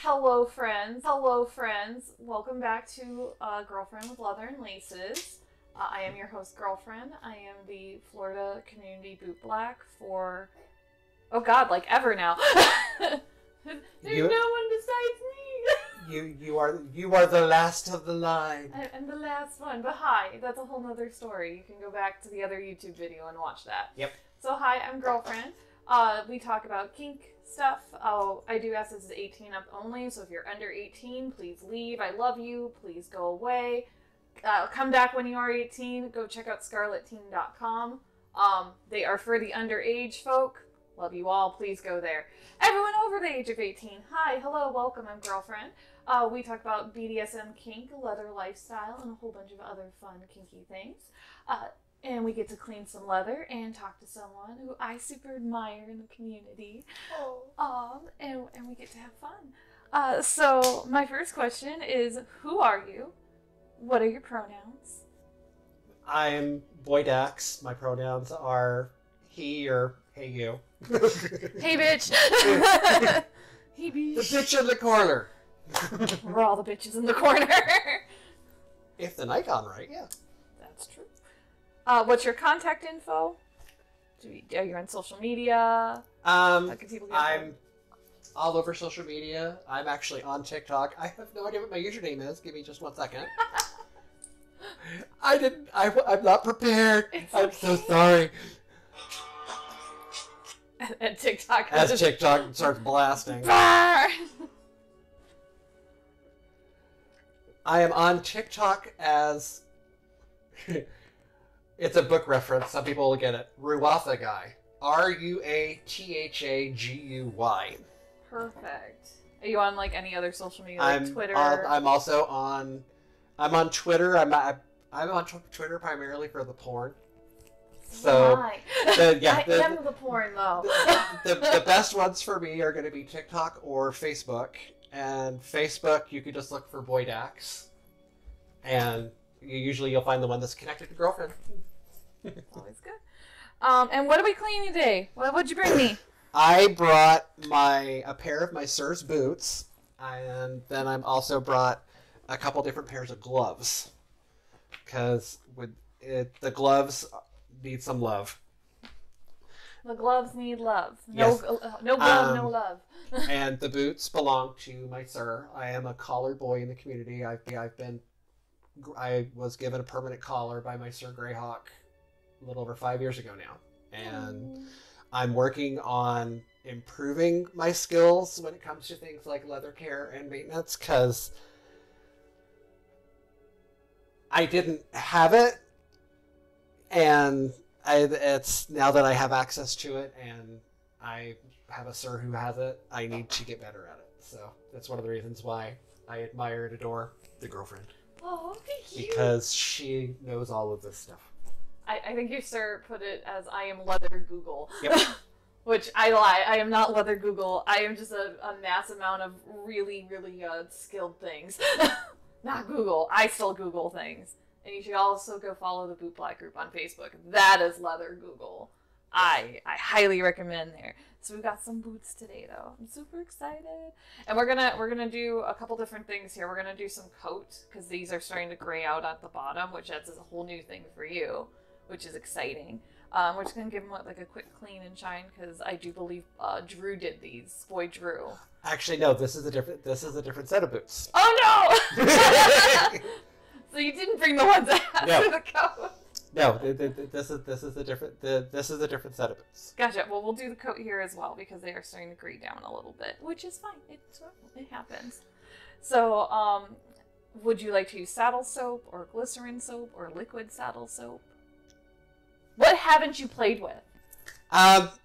Hello friends, welcome back to Girlfriend with Leather and Laces. I am your host, Girlfriend. I am the Florida community bootblack for, oh god, like ever now. There's no one besides me. You are the last of the line. I'm the last one, but hi, that's a whole nother story. You can go back to the other YouTube video and watch that. Yep. So hi, I'm Girlfriend. We talk about kink stuff. Oh, I do ask this is 18 up only, so if you're under 18, please leave. I love you. Please go away. Come back when you are 18. Go check out scarletteen.com. They are for the underage folk. Love you all. Please go there. Everyone over the age of 18. Hi, hello, welcome. I'm Girlfriend. We talk about BDSM kink, leather lifestyle, and a whole bunch of other fun kinky things. And we get to clean some leather and talk to someone who I super admire in the community. And we get to have fun. So my first question is, who are you? What are your pronouns? I'm Boydax. My pronouns are he or hey you. Hey bitch. Hey bitch. The bitch in the corner. We're all the bitches in the corner. If the Nikon right, yeah. That's true. What's your contact info? Are you on social media? I'm all over social media. I'm actually on TikTok. I have no idea what my username is. Give me just 1 second. I'm not prepared. I'm so sorry. And TikTok. As TikTok starts blasting. I am on TikTok as... It's a book reference. Some people will get it. Ruatha Guy. Ruathaguy. Perfect. Are you on like any other social media, like Twitter? I'm also on. I'm on Twitter. I'm on Twitter primarily for the porn. So I am the porn though. The best ones for me are going to be TikTok or Facebook. And Facebook, you can just look for Boydax, and you'll find the one that's connected to Girlfriend. Always good. And what are we cleaning today? What'd you bring me? I brought a pair of my Sir's boots, and then I'm also brought a couple different pairs of gloves, because the gloves need some love. The gloves need love. Yes. No glove, no love. And the boots belong to my Sir. I am a collar boy in the community. I was given a permanent collar by my Sir Greyhawk a little over 5 years ago now. And I'm working on improving my skills when it comes to things like leather care and maintenance, because I didn't have it, and it's now that I have access to it and I have a Sir who has it, I need to get better at it. So that's one of the reasons why I admire and adore the Girlfriend. Oh, thank you. Because she knows all of this stuff. I think your Sir put it as I am leather Google. Yep. Which I lie. I am not leather Google. I am just a mass amount of really, really skilled things. Not Google. I still Google things. And you should also go follow the Bootblack group on Facebook. That is leather Google. I highly recommend there. So we've got some boots today, though. I'm super excited. And we're gonna do a couple different things here. We're gonna do some coat, because these are starting to gray out at the bottom, which adds a whole new thing for you, which is exciting. We're just gonna give them like a quick clean and shine, because I do believe Drew did these. Boy, Drew. Actually, no. This is a different set of boots. Oh no! So you didn't bring the ones after the coat. No, this is a different set of boots. Gotcha. Well, we'll do the coat here as well, because they are starting to gray down a little bit, which is fine. It happens. So, would you like to use saddle soap or glycerin soap or liquid saddle soap? What haven't you played with? I've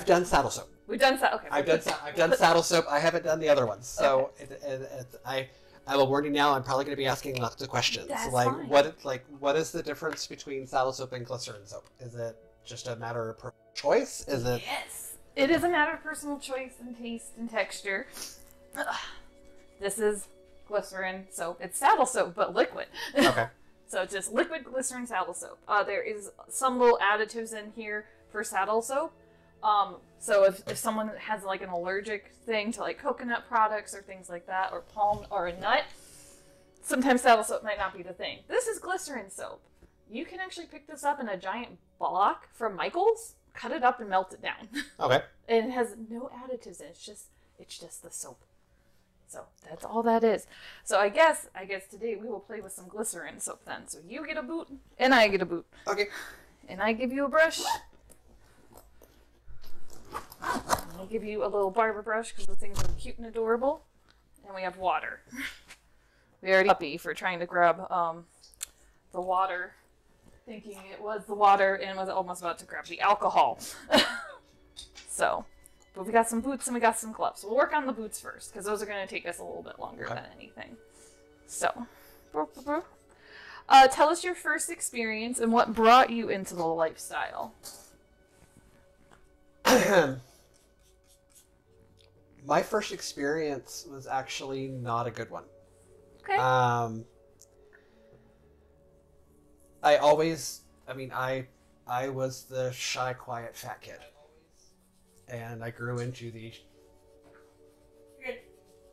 done saddle soap. We've done saddle. Okay. I've done saddle soap. I haven't done the other ones. So okay. I will warn you now. I'm probably going to be asking lots of questions. That's fine. What is the difference between saddle soap and glycerin soap? Is it just a matter of choice? Is it? Yes, it is a matter of personal choice and taste and texture. This is glycerin soap. It's saddle soap, but liquid. Okay. So it's just liquid glycerin saddle soap. There is some little additives in here for saddle soap, So if someone has like an allergic thing to like coconut products or things like that, or palm or a nut, sometimes saddle soap might not be the thing. This is glycerin soap. You can actually pick this up in a giant block from Michael's, cut it up and melt it down. Okay. And it has no additives in it. It's just the soap. So that's all that is. So I guess today we will play with some glycerin soap then. So you get a boot and I get a boot. Okay. And I give you a brush. I'll give you a little barber brush because the things are cute and adorable. And we have water. We already puppy for trying to grab the water, thinking it was the water and was almost about to grab the alcohol. So, but we got some boots and we got some gloves. We'll work on the boots first because those are going to take us a little bit longer than anything. So, tell us your first experience and what brought you into the lifestyle. My first experience was actually not a good one. Okay. I was the shy, quiet, fat kid. And I grew into the...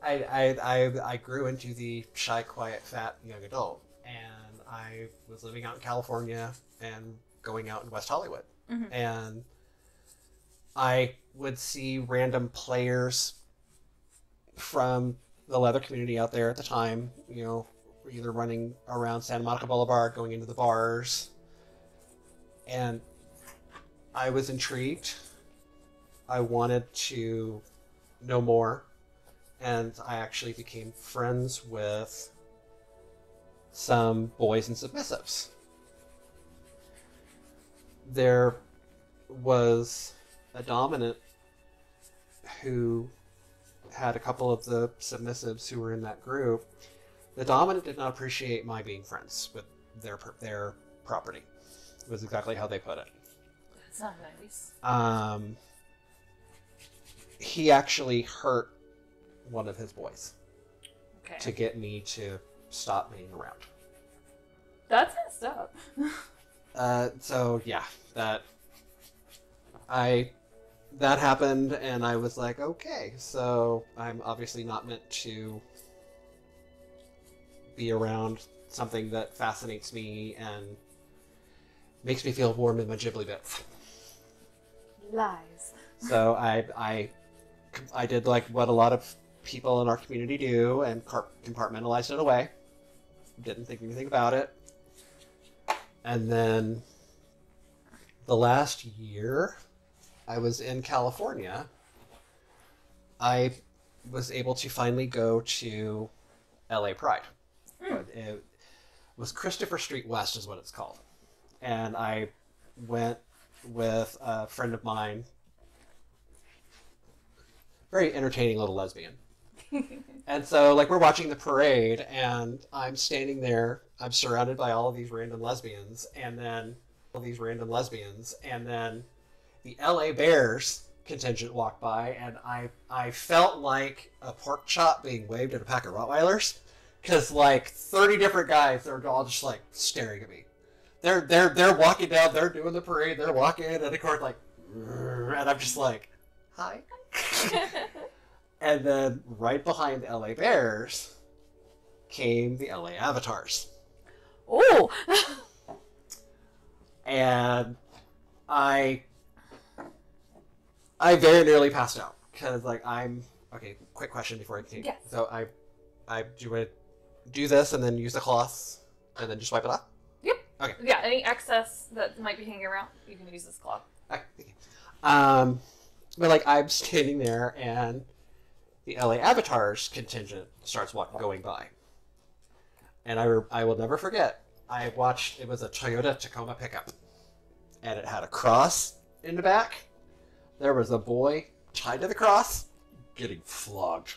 I grew into the shy, quiet, fat young adult. And I was living out in California and going out in West Hollywood. Mm-hmm. And I would see random players from the leather community out there at the time, you know, either running around Santa Monica Boulevard, going into the bars. And I was intrigued. I wanted to know more. And I actually became friends with some boys and submissives. There was a dominant who had a couple of the submissives who were in that group. The dominant did not appreciate my being friends with their property. It was exactly how they put it. That's not nice. He actually hurt one of his boys to Okay. get me to stop being around. That's messed up. So yeah, that happened, and I was like, okay, so I'm obviously not meant to be around something that fascinates me and makes me feel warm in my ghibli bits. Lies. So I did like what a lot of people in our community do and compartmentalized it away. Didn't think anything about it. And then the last year I was in California, I was able to finally go to LA Pride. It was Christopher Street West is what it's called. And I went with a friend of mine, very entertaining little lesbian. And so, like, we're watching the parade, and I'm standing there. I'm surrounded by all of these random lesbians, and then the LA Bears contingent walked by, and I felt like a pork chop being waved at a pack of Rottweilers, because like 30 different guys are all just like staring at me. They're walking down, they're doing the parade, they're walking, and of course like, and I'm just like, hi. And then right behind the LA Bears came the LA Avatars. Oh! And I very nearly passed out because like okay. Quick question before I continue. Yes. So do you want to do this and then use the cloth and then just wipe it off? Yep. Okay. Yeah. Any excess that might be hanging around, you can use this cloth. Okay. Thank you. But like I'm standing there and the LA Avatars contingent starts going by, and I will never forget. I watched. It was a Toyota Tacoma pickup, and it had a cross in the back. There was a boy tied to the cross, getting flogged.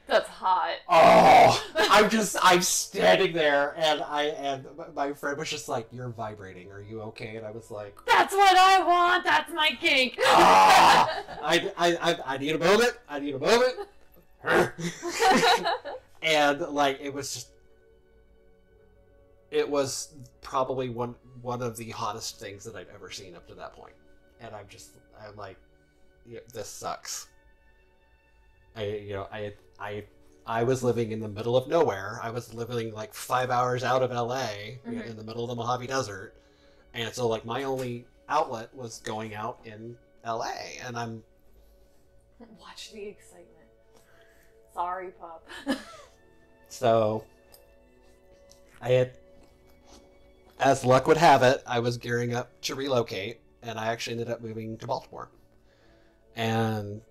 That's hot. Oh, I'm standing there, and my friend was just like, "You're vibrating. Are you okay?" And I was like, That's what I want. That's my kink. I need a moment. I need a moment. And like it was probably one of the hottest things that I've ever seen up to that point. And I'm like, this sucks. I was living in the middle of nowhere. I was living like 5 hours out of LA, in the middle of the Mojave Desert. And so like my only outlet was going out in LA, and I'm... Watch the excitement. Sorry, pup. So I had, as luck would have it, I was gearing up to relocate, and I actually ended up moving to Baltimore and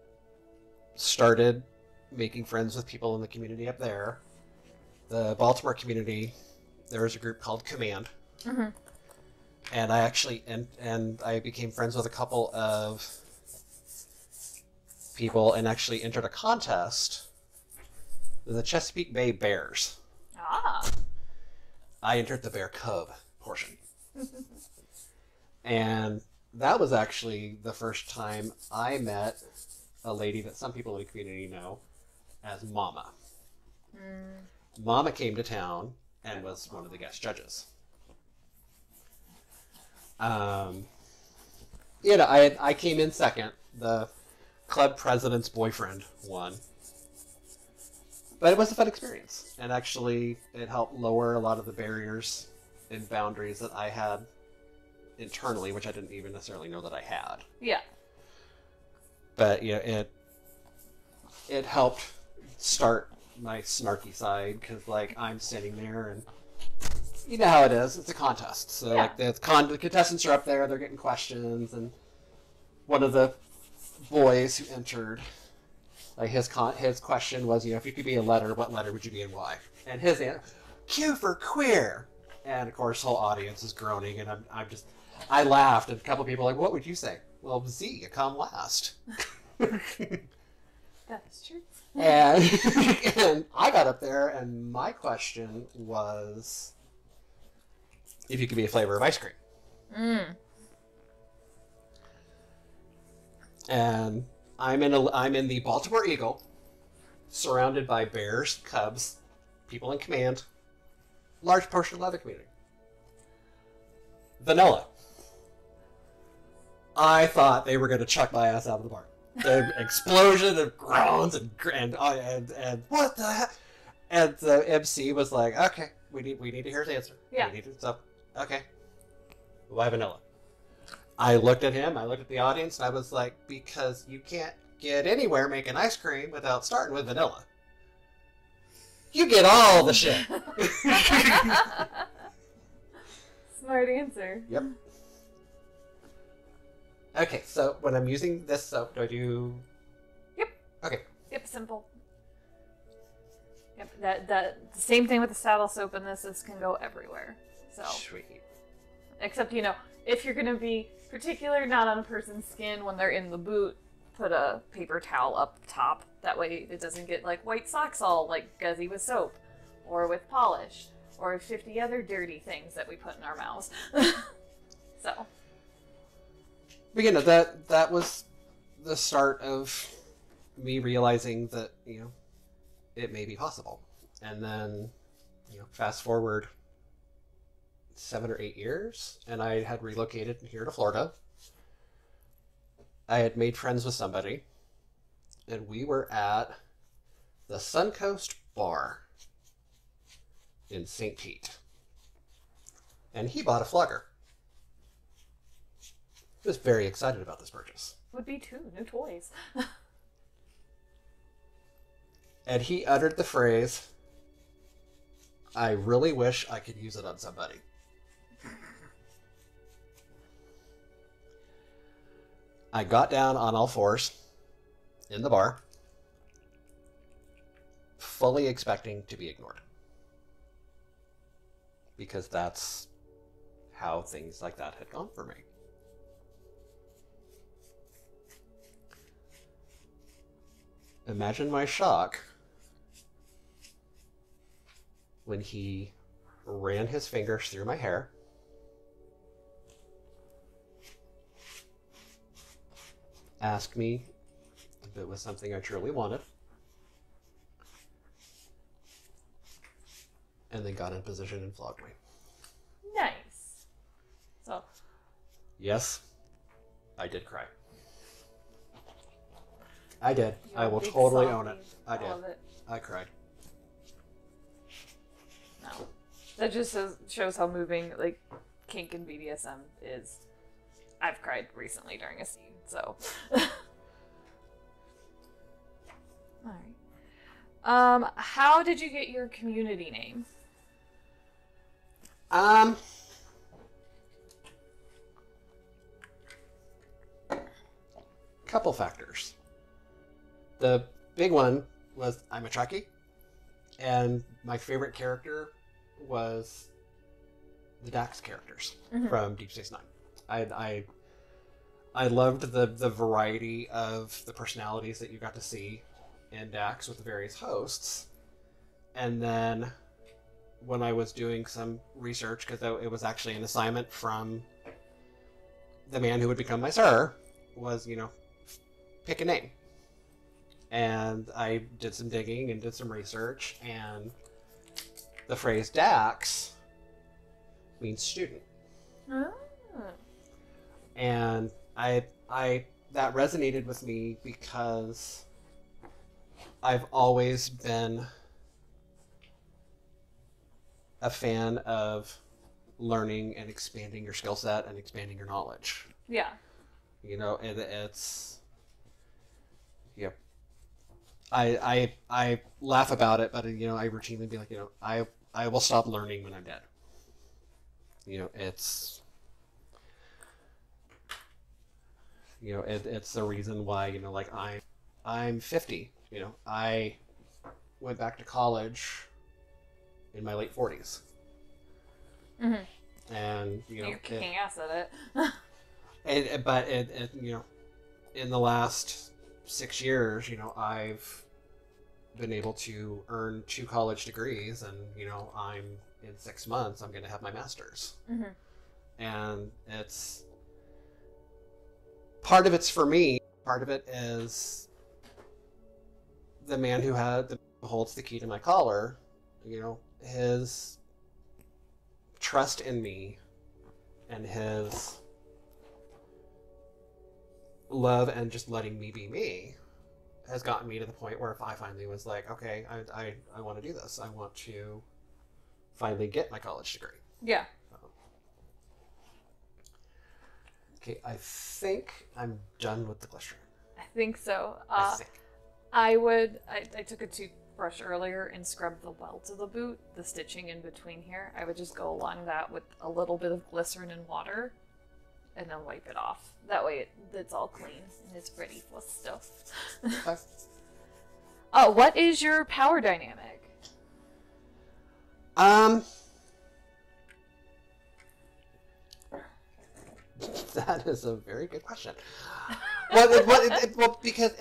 started making friends with people in the community up there. The Baltimore community, there was a group called Command. And I actually, and I became friends with a couple of people and actually entered a contest, the Chesapeake Bay Bears. Ah. I entered the bear cub portion. And that was actually the first time I met a lady that some people in the community know as Mama. Mama came to town and was one of the guest judges. I came in second. The club president's boyfriend won. But it was a fun experience. And actually, it helped lower a lot of the barriers and boundaries that I had internally, which I didn't even necessarily know that I had. Yeah. But, it helped start my snarky side, because, like, I'm sitting there and... You know how it is. It's a contest. So, like, the contestants are up there. They're getting questions. And one of the boys who entered, like, his question was, if you could be a letter, what letter would you be and why? And his answer, Q for queer. And, of course, the whole audience is groaning. And I laughed. And a couple people were like, what would you say? Well, Z, you come last. That is true. And I got up there, and my question was... if you could be a flavor of ice cream. And I'm in the Baltimore Eagle, surrounded by bears, cubs, people in command, large portion of the other community. Vanilla. I thought they were going to chuck my ass out of the bar. The explosion of groans and what the heck? And the MC was like, okay, we need to hear his answer. Yeah. Okay. Why vanilla? I looked at him, I looked at the audience, and I was like, because you can't get anywhere making ice cream without starting with vanilla. You get all the shit. Smart answer. Yep. Okay, so when I'm using this soap, do I do... Yep. Okay. Yep, simple. Yep, the same thing with the saddle soap in this. This can go everywhere. So. Sweet. Except, if you're going to be particular, not on a person's skin when they're in the boot, put a paper towel up top. That way it doesn't get, like, white socks all, like, guzzy with soap. Or with polish. Or 50 other dirty things that we put in our mouths. So. But, that was the start of me realizing that, it may be possible. And then, fast forward 7 or 8 years, and I had relocated here to Florida. I had made friends with somebody, and we were at the Suncoast Bar in St. Pete. And he bought a flugger. He was very excited about this purchase. Would be too. New toys. And he uttered the phrase, I really wish I could use it on somebody. I got down on all fours in the bar, fully expecting to be ignored. Because that's how things like that had gone for me. Imagine my shock when he ran his fingers through my hair, asked me if it was something I truly wanted, and then got in position and flogged me. Nice. So. Yes, I did cry. I did. You're I a will big totally softie. own it. I did. love it. I cried. No. That just shows how moving, like, kink and BDSM is. I've cried recently during a scene, so. Alright. How did you get your community name? Couple factors. The big one was I'm a Trekkie, and my favorite character was the Dax characters from Deep Space Nine. I loved the variety of the personalities that you got to see in Dax with the various hosts. And then when I was doing some research, because it was actually an assignment from the man who would become my sir, was, pick a name. And I did some digging and did some research, and the phrase Dax means student. Oh. And I that resonated with me because I've always been a fan of learning and expanding your skill set and expanding your knowledge. Yeah. It's I laugh about it, but I routinely be like, I will stop learning when I'm dead. It's it's the reason why like I'm 50. I went back to college in my late 40s. Mm-hmm. And you're kicking ass at it. But in the last 6 years, I've been able to earn 2 college degrees, and I'm in 6 months I'm going to have my master's. Mm-hmm. And it's part of it's for me, part of it is the man who holds the key to my collar, his trust in me and his love and just letting me be me has gotten me to the point where if I finally was like, okay, I want to do this. I want to finally get my college degree. Yeah. Okay, I think I'm done with the glycerin. I think so. I think. I took a toothbrush earlier and scrubbed the welt of the boot, the stitching in between here. I would just go along that with a little bit of glycerin and water and then wipe it off. That way it's all clean and it's ready for stuff. Okay. What is your power dynamic? That is a very good question. Well, because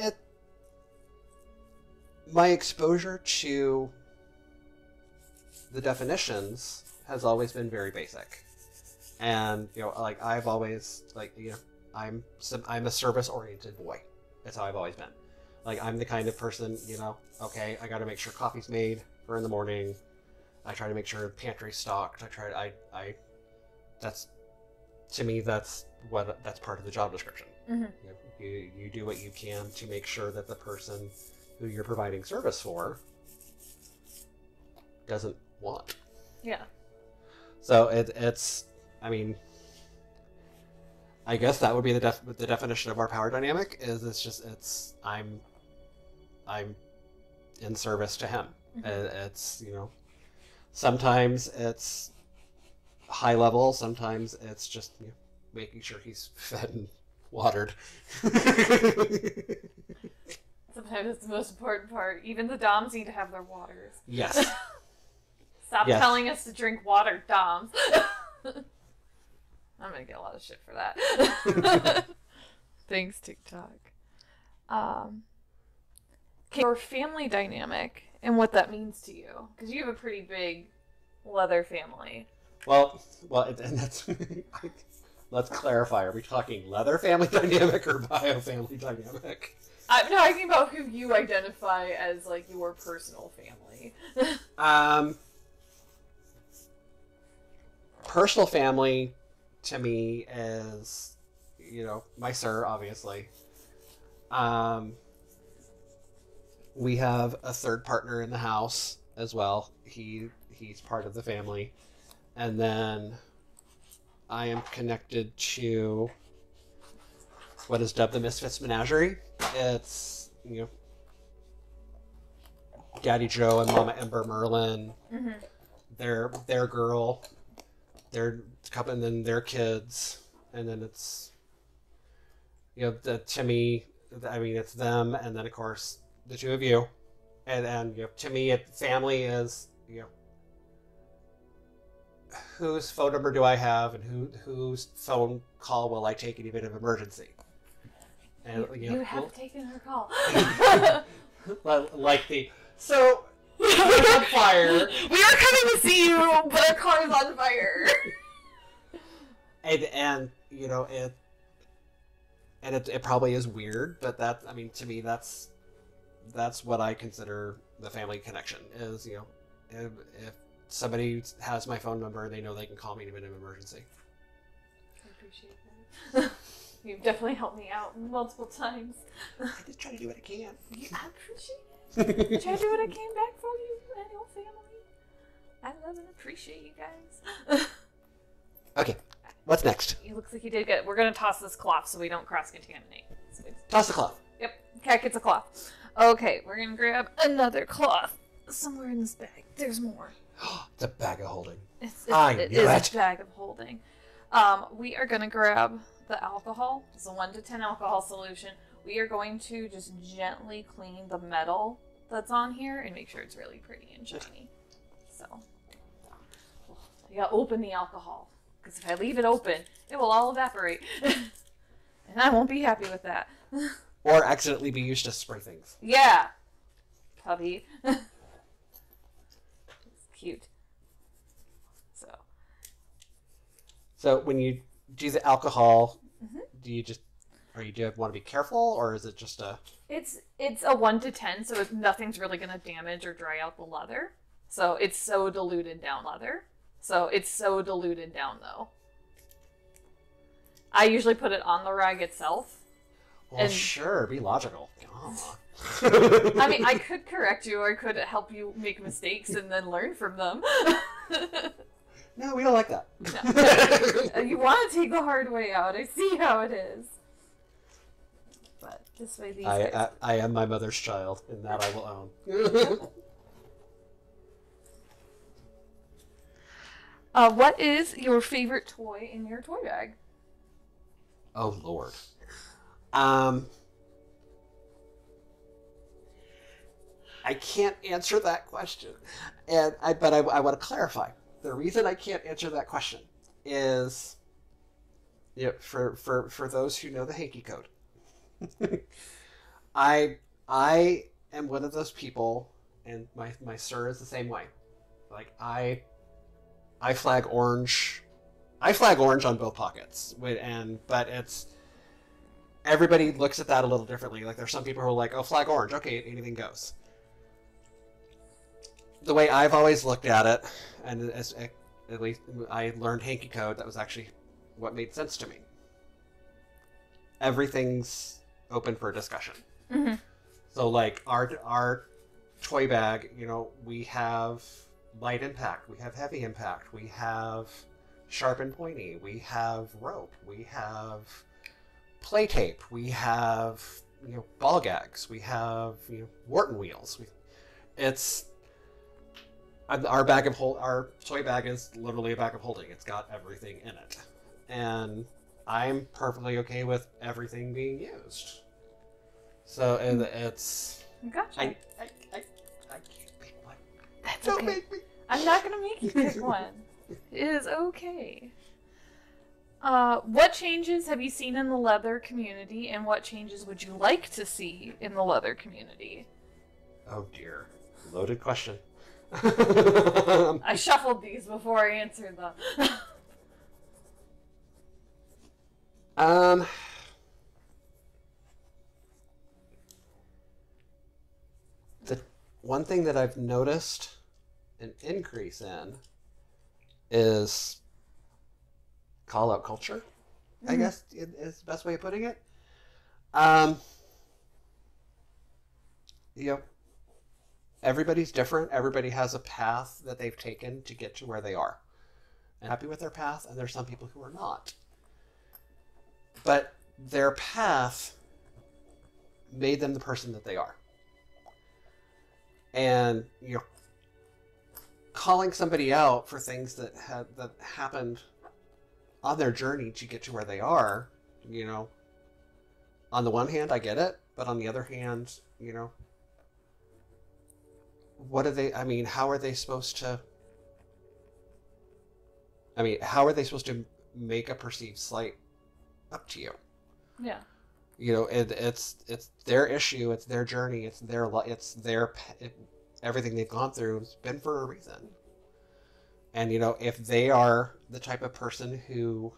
my exposure to the definitions has always been very basic, and like I've always I'm a service-oriented boy. That's how I've always been. Like I'm the kind of person, okay, I got to make sure coffee's made for in the morning. I try to make sure pantry's stocked. To me, that's part of the job description. Mm-hmm. You do what you can to make sure that the person who you're providing service for doesn't want. Yeah. So it's I mean, I guess that would be the definition of our power dynamic. Is I'm in service to him. Mm-hmm. It's sometimes it's high level, sometimes it's just making sure he's fed and watered. Sometimes it's the most important part. Even the doms need to have their waters. Yes. Stop telling us to drink water, doms. I'm gonna get a lot of shit for that. Thanks, TikTok. Your family dynamic and what that means to you, because you have a pretty big leather family. Well, and that's let's clarify. Are we talking leather family dynamic or bio family dynamic? I'm talking about who you identify as like your personal family. Personal family to me is, my sir, obviously. we have a third partner in the house as well. He's part of the family. And then I am connected to what is dubbed the Misfits Menagerie. It's, Daddy Joe and Mama Ember Merlin, their girl, their couple, and then their kids, and then it's to me, I mean, it's them, and then of course the two of you, and to me, family is whose phone number do I have, and whose phone call will I take in event of emergency. And you have taken her call. Like so we're on fire. We are coming to see you, but our car is on fire. And it probably is weird, but to me that's what I consider the family connection is, if somebody has my phone number, they know they can call me in an emergency. I appreciate that. You've definitely helped me out multiple times. I just try to do what I can. I appreciate it. Try to do what I can back for you and your family. I love and appreciate you guys. Okay, what's next? It looks like you did good. We're going to toss this cloth so we don't cross-contaminate. Toss the cloth. Yep, cat gets a cloth. Okay, we're going to grab another cloth. Somewhere in this bag. There's more. It's a bag of holding. It is a bag of holding. We are going to grab the alcohol. It's a 1 to 10 alcohol solution. We are going to just gently clean the metal that's on here and make sure it's really pretty and shiny. So, you gotta open the alcohol, because if I leave it open, it will all evaporate. And I won't be happy with that. Or accidentally be used to spray things. Yeah. Puppy. It's cute. So when you do the alcohol, do you want to be careful, or is it just a... It's a 1 to 10, so nothing's really going to damage or dry out the leather. So it's so diluted down leather. So it's so diluted down, though. I usually put it on the rag itself. Well, sure, be logical. I mean, I could correct you, or I could help you make mistakes and then learn from them. No, we don't like that. No. You want to take the hard way out. I see how it is. But this way, these guys... I am my mother's child, and that I will own. What is your favorite toy in your toy bag? Oh, Lord. I can't answer that question, but I want to clarify. The reason I can't answer that question is, for those who know the hanky code, I am one of those people, and my sir is the same way. Like I flag orange. I flag orange on both pockets, but it's everybody looks at that a little differently. Like there's some people who are like, oh, flag orange, okay, anything goes. The way I've always looked at it, and at least I learned hanky code, that was actually what made sense to me. Everything's open for discussion. Mm-hmm. So like our toy bag, we have light impact, we have heavy impact, we have sharp and pointy, we have rope, we have play tape, we have ball gags, we have Wharton wheels. Our toy bag is literally a bag of holding. It's got everything in it, and I'm perfectly okay with everything being used. So it's. Gotcha. I can't pick one. That's Don't okay. make me. I'm not gonna make you pick one. It is okay. What changes have you seen in the leather community, and what changes would you like to see in the leather community? Oh dear, loaded question. I shuffled these before I answered them. The one thing that I've noticed an increase in is call out culture, I guess is the best way of putting it. everybody's different. Everybody has a path that they've taken to get to where they are. And happy with their path, and there's some people who are not. But their path made them the person that they are. And calling somebody out for things that happened on their journey to get to where they are, on the one hand, I get it, but on the other hand, what are they? I mean, how are they supposed to? How are they supposed to make a perceived slight up to you? Yeah. It's their issue, it's their journey, it's everything they've gone through has been for a reason. And if they are the type of person who,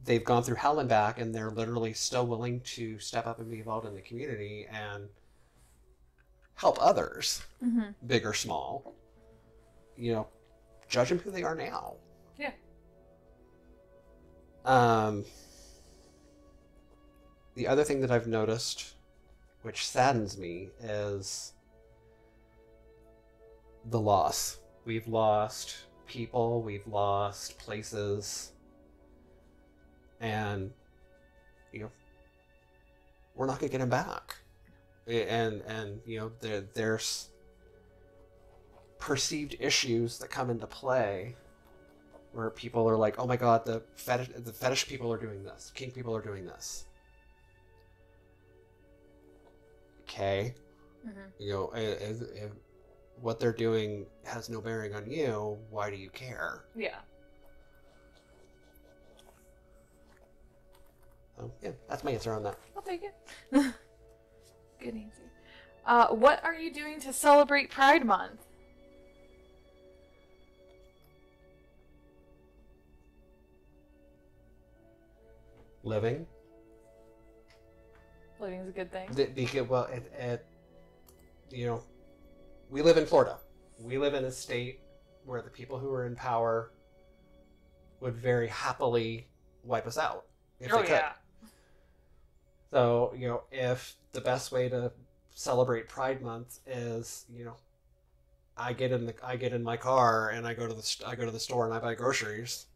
they've gone through hell and back, and they're literally still willing to step up and be involved in the community and help others, big or small, judge them who they are now. Yeah. The other thing that I've noticed, which saddens me, is the loss. We've lost people, we've lost places, and we're not gonna get them back. And there's perceived issues that come into play where people are like, oh my god, the fetish people are doing this, kink people are doing this. Okay. If what they're doing has no bearing on you, why do you care? Yeah. Yeah, that's my answer on that. I'll take it. Good answer. What are you doing to celebrate Pride Month? Living. Living's a good thing. Because, well, we live in Florida. We live in a state where the people who are in power would very happily wipe us out if they could. Yeah. So, if the best way to celebrate Pride Month is, I get in my car and I go to the store and I buy groceries.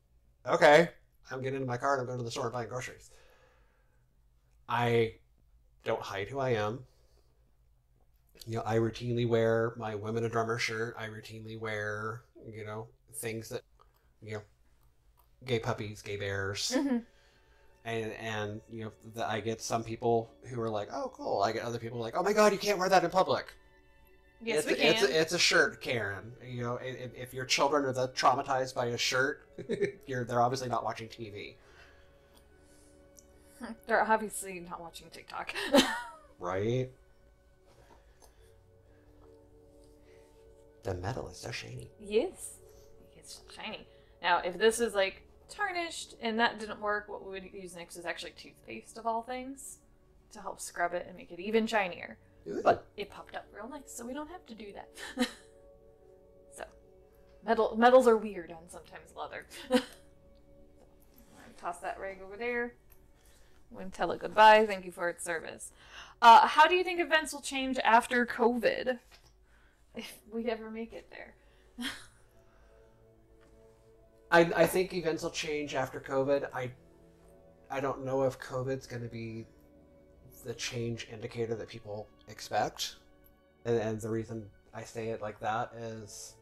Okay, I'm getting in my car and I'm going to the store and buying groceries. I don't hide who I am. I routinely wear my Women a Drummer shirt. I routinely wear, things that, gay puppies, gay bears. And I get some people who are like, oh, cool. I get other people like, oh my god, you can't wear that in public. Yes, we can. It's a shirt, Karen. If your children are that traumatized by a shirt, they're obviously not watching TV. They're obviously not watching TikTok. Right? The metal is so shiny. Yes. It's shiny. Now, if this is like tarnished and that didn't work, what we would use next is actually toothpaste of all things to help scrub it and make it even shinier. Ooh. But it popped up real nice, so we don't have to do that. So, metals are weird on sometimes leather. Toss that rag over there. I'm going to tell it goodbye. Thank you for its service. How do you think events will change after COVID? If we ever make it there. I think events will change after COVID. I don't know if COVID's going to be the change indicator that people expect. And the reason I say it like that is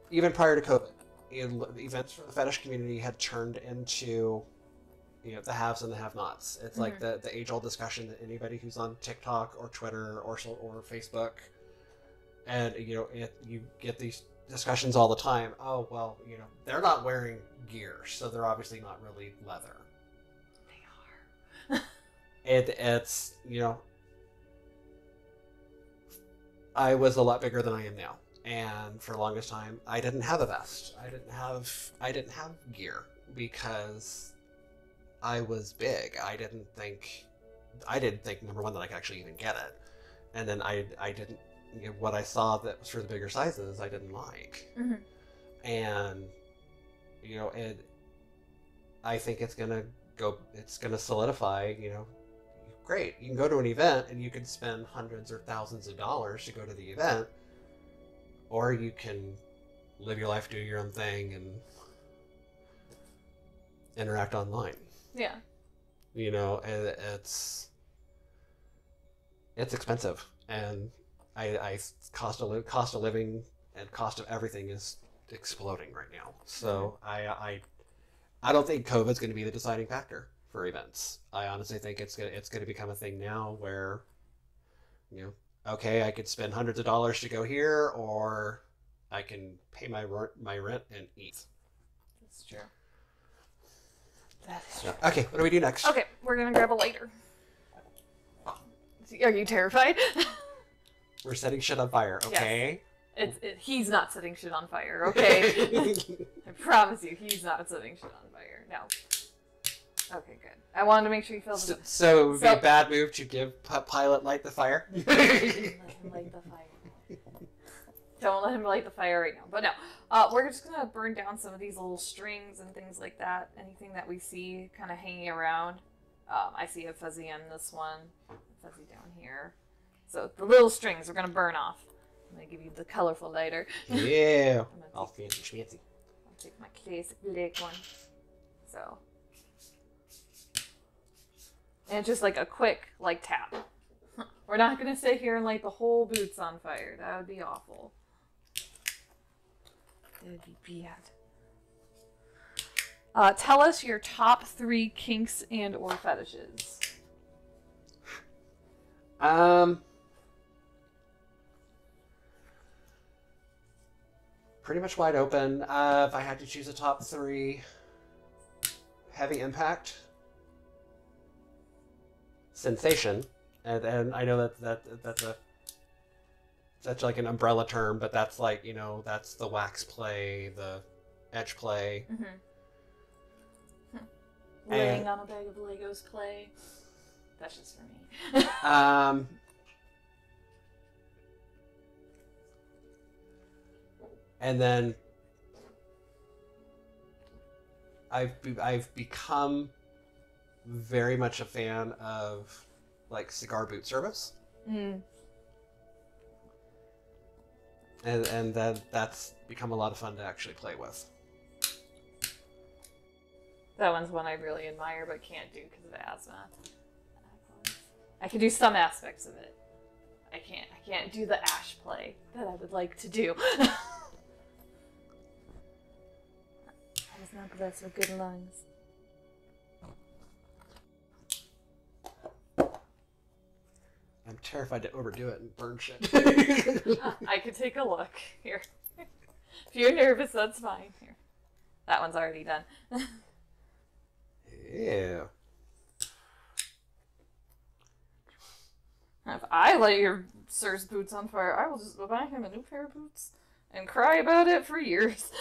even prior to COVID, events for the fetish community had turned into the haves and the have-nots. It's like the age-old discussion that anybody who's on TikTok or Twitter or Facebook, and you get these discussions all the time. Oh, well, they're not wearing gear, so they're obviously not really leather. They are. It's I was a lot bigger than I am now, and for the longest time, I didn't have a vest. I didn't have gear because I was big. I didn't think number one that I could actually even get it, and then I didn't. What I saw that was for the bigger sizes, I didn't like, and I think it's gonna solidify. great. You can go to an event and you can spend hundreds or thousands of dollars to go to the event, or you can live your life, do your own thing, and interact online. Yeah. You know, and it's expensive, and I cost of living and cost of everything is exploding right now. So I don't think COVID's going to be the deciding factor for events. I honestly think it's going to become a thing now where, you know, okay, I could spend hundreds of dollars to go here, or I can pay my rent and eat. That's true. That is true. Okay, what do we do next? Okay, we're gonna grab a lighter. Are you terrified? We're setting shit on fire, okay? Yes. He's not setting shit on fire, okay? I promise you, he's not setting shit on fire. No. Okay, good. I wanted to make sure you feel the... So it would be a bad move to give Pilot light the fire? Let him light the fire. Don't let him light the fire right now. But no, we're just going to burn down some of these little strings and things like that. Anything that we see kind of hanging around. I see a fuzzy on this one, a fuzzy down here. So the little strings we're going to burn off. I'm going to give you the colorful lighter. Yeah. All fancy schmancy. I'll take my classic black one. So. And it's just like a quick, like, tap. We're not going to sit here and light the whole boots on fire. That would be awful. That would be bad. Tell us your top 3 kinks and or fetishes. Pretty much wide open. If I had to choose a top 3, heavy impact, sensation, and I know that's like an umbrella term, but that's like, you know, that's the wax play, the edge play. Mm-hmm. Laying on a bag of Legos play. That's just for me. And then I've become very much a fan of like cigar boot service. Mm. And that's become a lot of fun to actually play with. That one's one I really admire but can't do because of asthma. I can do some aspects of it. I can't do the ash play that I would like to do. I was not blessed with good lungs. I'm terrified to overdo it and burn shit. I could take a look. Here. If you're nervous, that's fine. Here. That one's already done. Yeah. If I light your sir's boots on fire, I will just go buy him a new pair of boots and cry about it for years.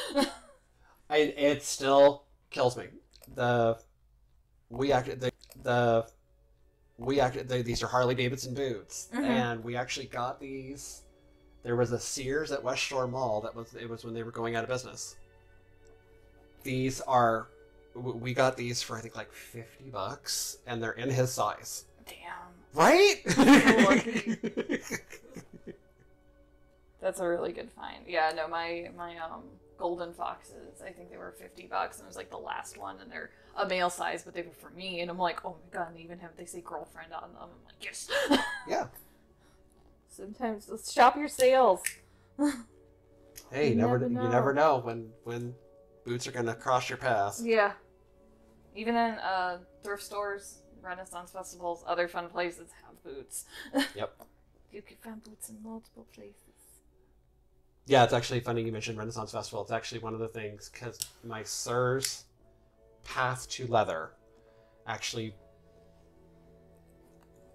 It still kills me. These are Harley Davidson boots, Mm-hmm. and we actually got these. There was a Sears at West Shore Mall it was when they were going out of business. We got these for I think like $50, and they're in his size. Damn. Right? That's a really good find. Yeah, no, my golden foxes, I think they were $50, and it was like the last one, and they're a male size, but they were for me, and I'm like, oh my god, and they say girlfriend on them. I'm like, yes. Yeah. Sometimes let's shop your sales. Hey, you never know when boots are gonna cross your path. Yeah. Even in thrift stores, Renaissance festivals, other fun places have boots. Yep. You can find boots in multiple places. Yeah, it's actually funny you mentioned Renaissance Festival. It's actually one of the things, because my sir's path to leather actually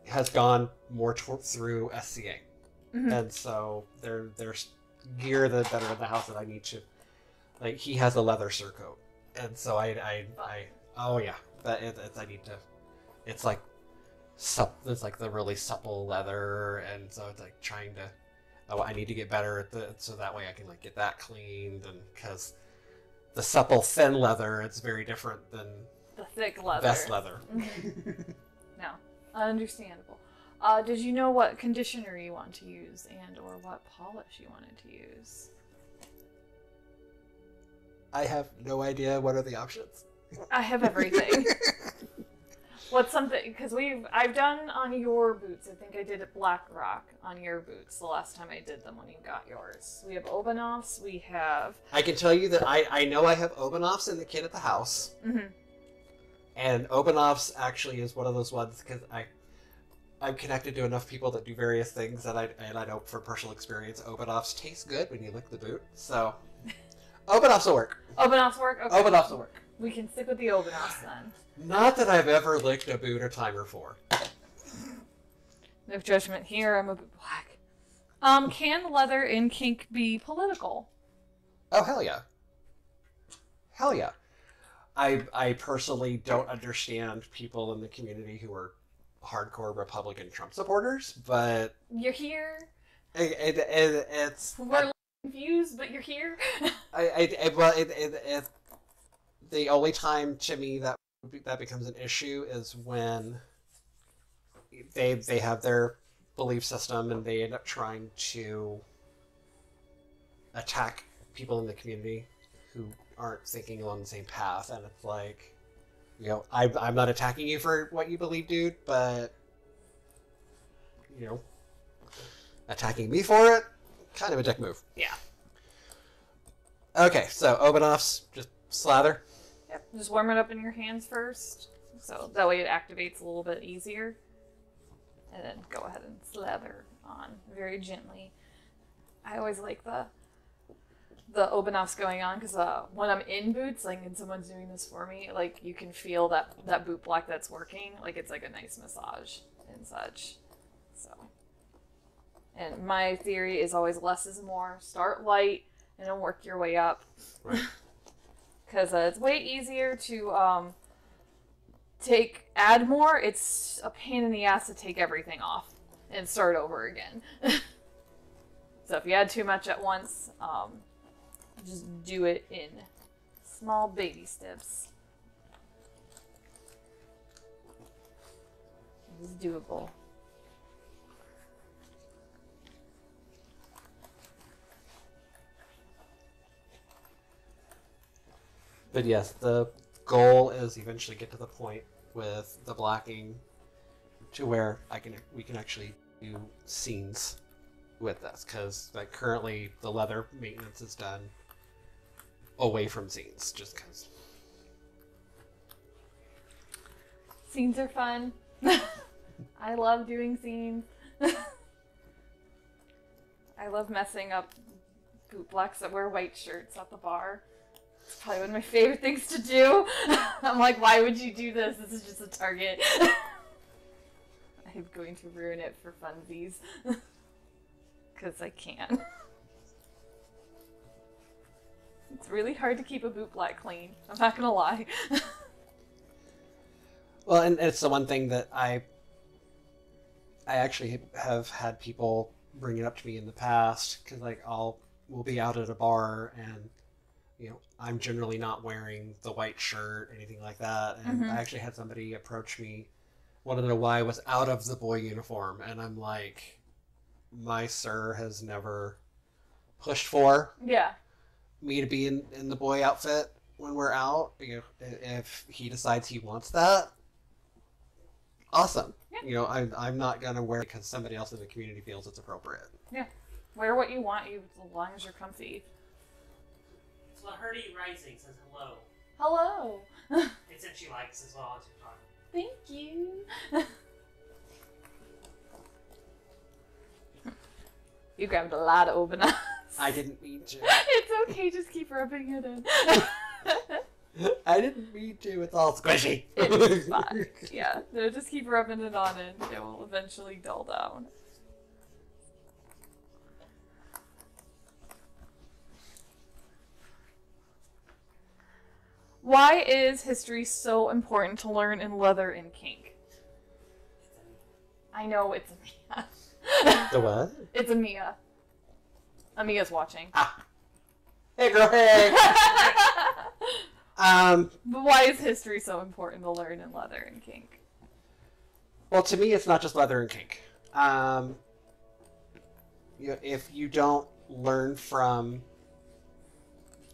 has gone more through SCA. Mm-hmm. And so there's gear that are in the house that I need to, like, he has a leather surcoat. And so oh yeah, I need to, it's like the really supple leather, and so it's like trying to, I need to get better at so that way I can like get that cleaned, and because the supple thin leather, it's very different than the thick leather. vest leather. Mm-hmm. No, Understandable. Did you know what conditioner you want to use and or what polish you wanted to use? I have no idea. What are the options? I have everything. What's something, because I've done on your boots, I think I did Black Rock on your boots the last time I did them when you got yours. We have Obanoffs, we have... I can tell you that I know I have Obanoffs in the kit at the house. Mm-hmm. And Obanoffs actually is one of those ones, because I'm connected to enough people that do various things that I know from personal experience, Obanoffs taste good when you lick the boot, so... Obanoffs will work. Obanoffs work? Okay. Obanoffs will work. We can stick with the Obanoffs then. Not that I've ever licked a boot or timer for. No judgment here, I'm a boot black. Can leather in kink be political? Oh, hell yeah. Hell yeah. I personally don't understand people in the community who are hardcore Republican Trump supporters, but... You're here. It's... We're confused, but you're here. The only time to me that becomes an issue is when they have their belief system and they end up trying to attack people in the community who aren't thinking along the same path, and it's like, you know, I'm not attacking you for what you believe, dude, but, you know, attacking me for it, kind of a dick move. Yeah. Okay, so Obanoffs, just slather. Yep, just warm it up in your hands first, so that way it activates a little bit easier. And then go ahead and slather on very gently. I always like the Obanoffs going on, because when I'm in boots, like, and someone's doing this for me, like, you can feel that boot block that's working. Like, it's like a nice massage and such. So, and my theory is always less is more. Start light and then work your way up. Right. Because it's way easier to add more. It's a pain in the ass to take everything off and start over again. So if you add too much at once, just do it in small baby steps. It's doable. But yes, the goal is eventually get to the point with the blacking to where we can actually do scenes with this, because like currently the leather maintenance is done away from scenes, just because. Scenes are fun. I love doing scenes. I love messing up boot blacks that wear white shirts at the bar. It's probably one of my favorite things to do. I'm like, why would you do this? This is just a target. I'm going to ruin it for funsies. Because I can. It's really hard to keep a boot black clean. I'm not going to lie. Well, and it's the one thing that I actually have had people bring it up to me in the past, because like we'll be out at a bar and, you know, I'm generally not wearing the white shirt, anything like that. And I actually had somebody approach me, wanted to know why I was out of the boy uniform. And I'm like, my sir has never pushed for me to be in the boy outfit when we're out. You know, if he decides he wants that, awesome. Yeah. You know, I'm not going to wear it because somebody else in the community feels it's appropriate. Yeah. Wear what you want, as long as you're comfy. So Herdy Rising says hello. Hello. It said she likes as well as you're talking. Thank you. You grabbed a lot of Obanoffs. I didn't mean to. It's okay, just keep rubbing it in. I didn't mean to, it's all squishy. It's fine. Yeah, no, just keep rubbing it on and it will eventually dull down. Why is history so important to learn in leather and kink? I know it's Amia. The what? It's Amia. Amia's watching. Ah. Hey girl, hey! But why is history so important to learn in leather and kink? Well, to me, it's not just leather and kink. If you don't learn from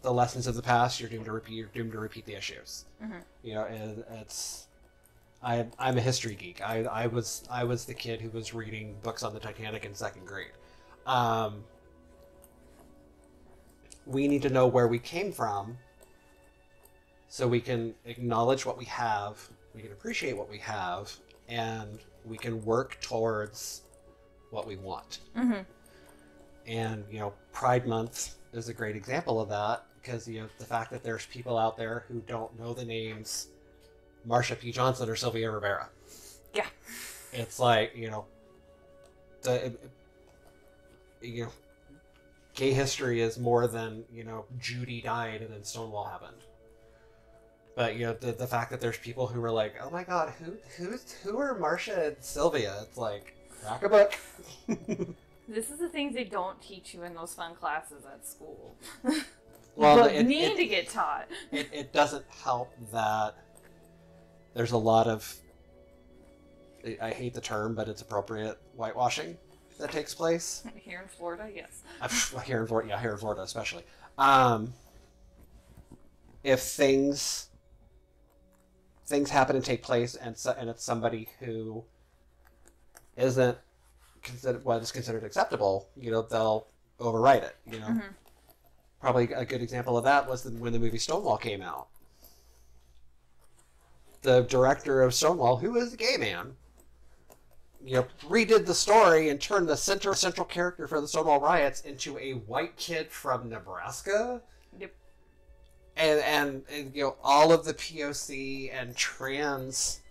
the lessons of the past, you're doomed to repeat. You're doomed to repeat the issues. It's. I'm a history geek. I was the kid who was reading books on the Titanic in second grade. We need to know where we came from, so we can acknowledge what we have, we can appreciate what we have, and we can work towards what we want. And Pride Month is a great example of that, because the fact that there's people out there who don't know the names Marsha P. Johnson or Sylvia Rivera. Yeah. It's like, gay history is more than, Judy died and then Stonewall happened. But, the fact that there's people who are like, oh my god, who are Marsha and Sylvia? It's like, crack a book. This is the things they don't teach you in those fun classes at school. Well, but need to get taught. It doesn't help that there's a lot of, I hate the term, but it's appropriate, whitewashing that takes place. Here in Florida, yes. Here in Florida especially. If things happen and take place, and it's somebody who isn't what is considered acceptable, they'll override it. Probably a good example of that was when the movie Stonewall came out. The director of Stonewall, who is a gay man, redid the story and turned the central character for the Stonewall riots into a white kid from Nebraska. Yep. And all of the POC and trans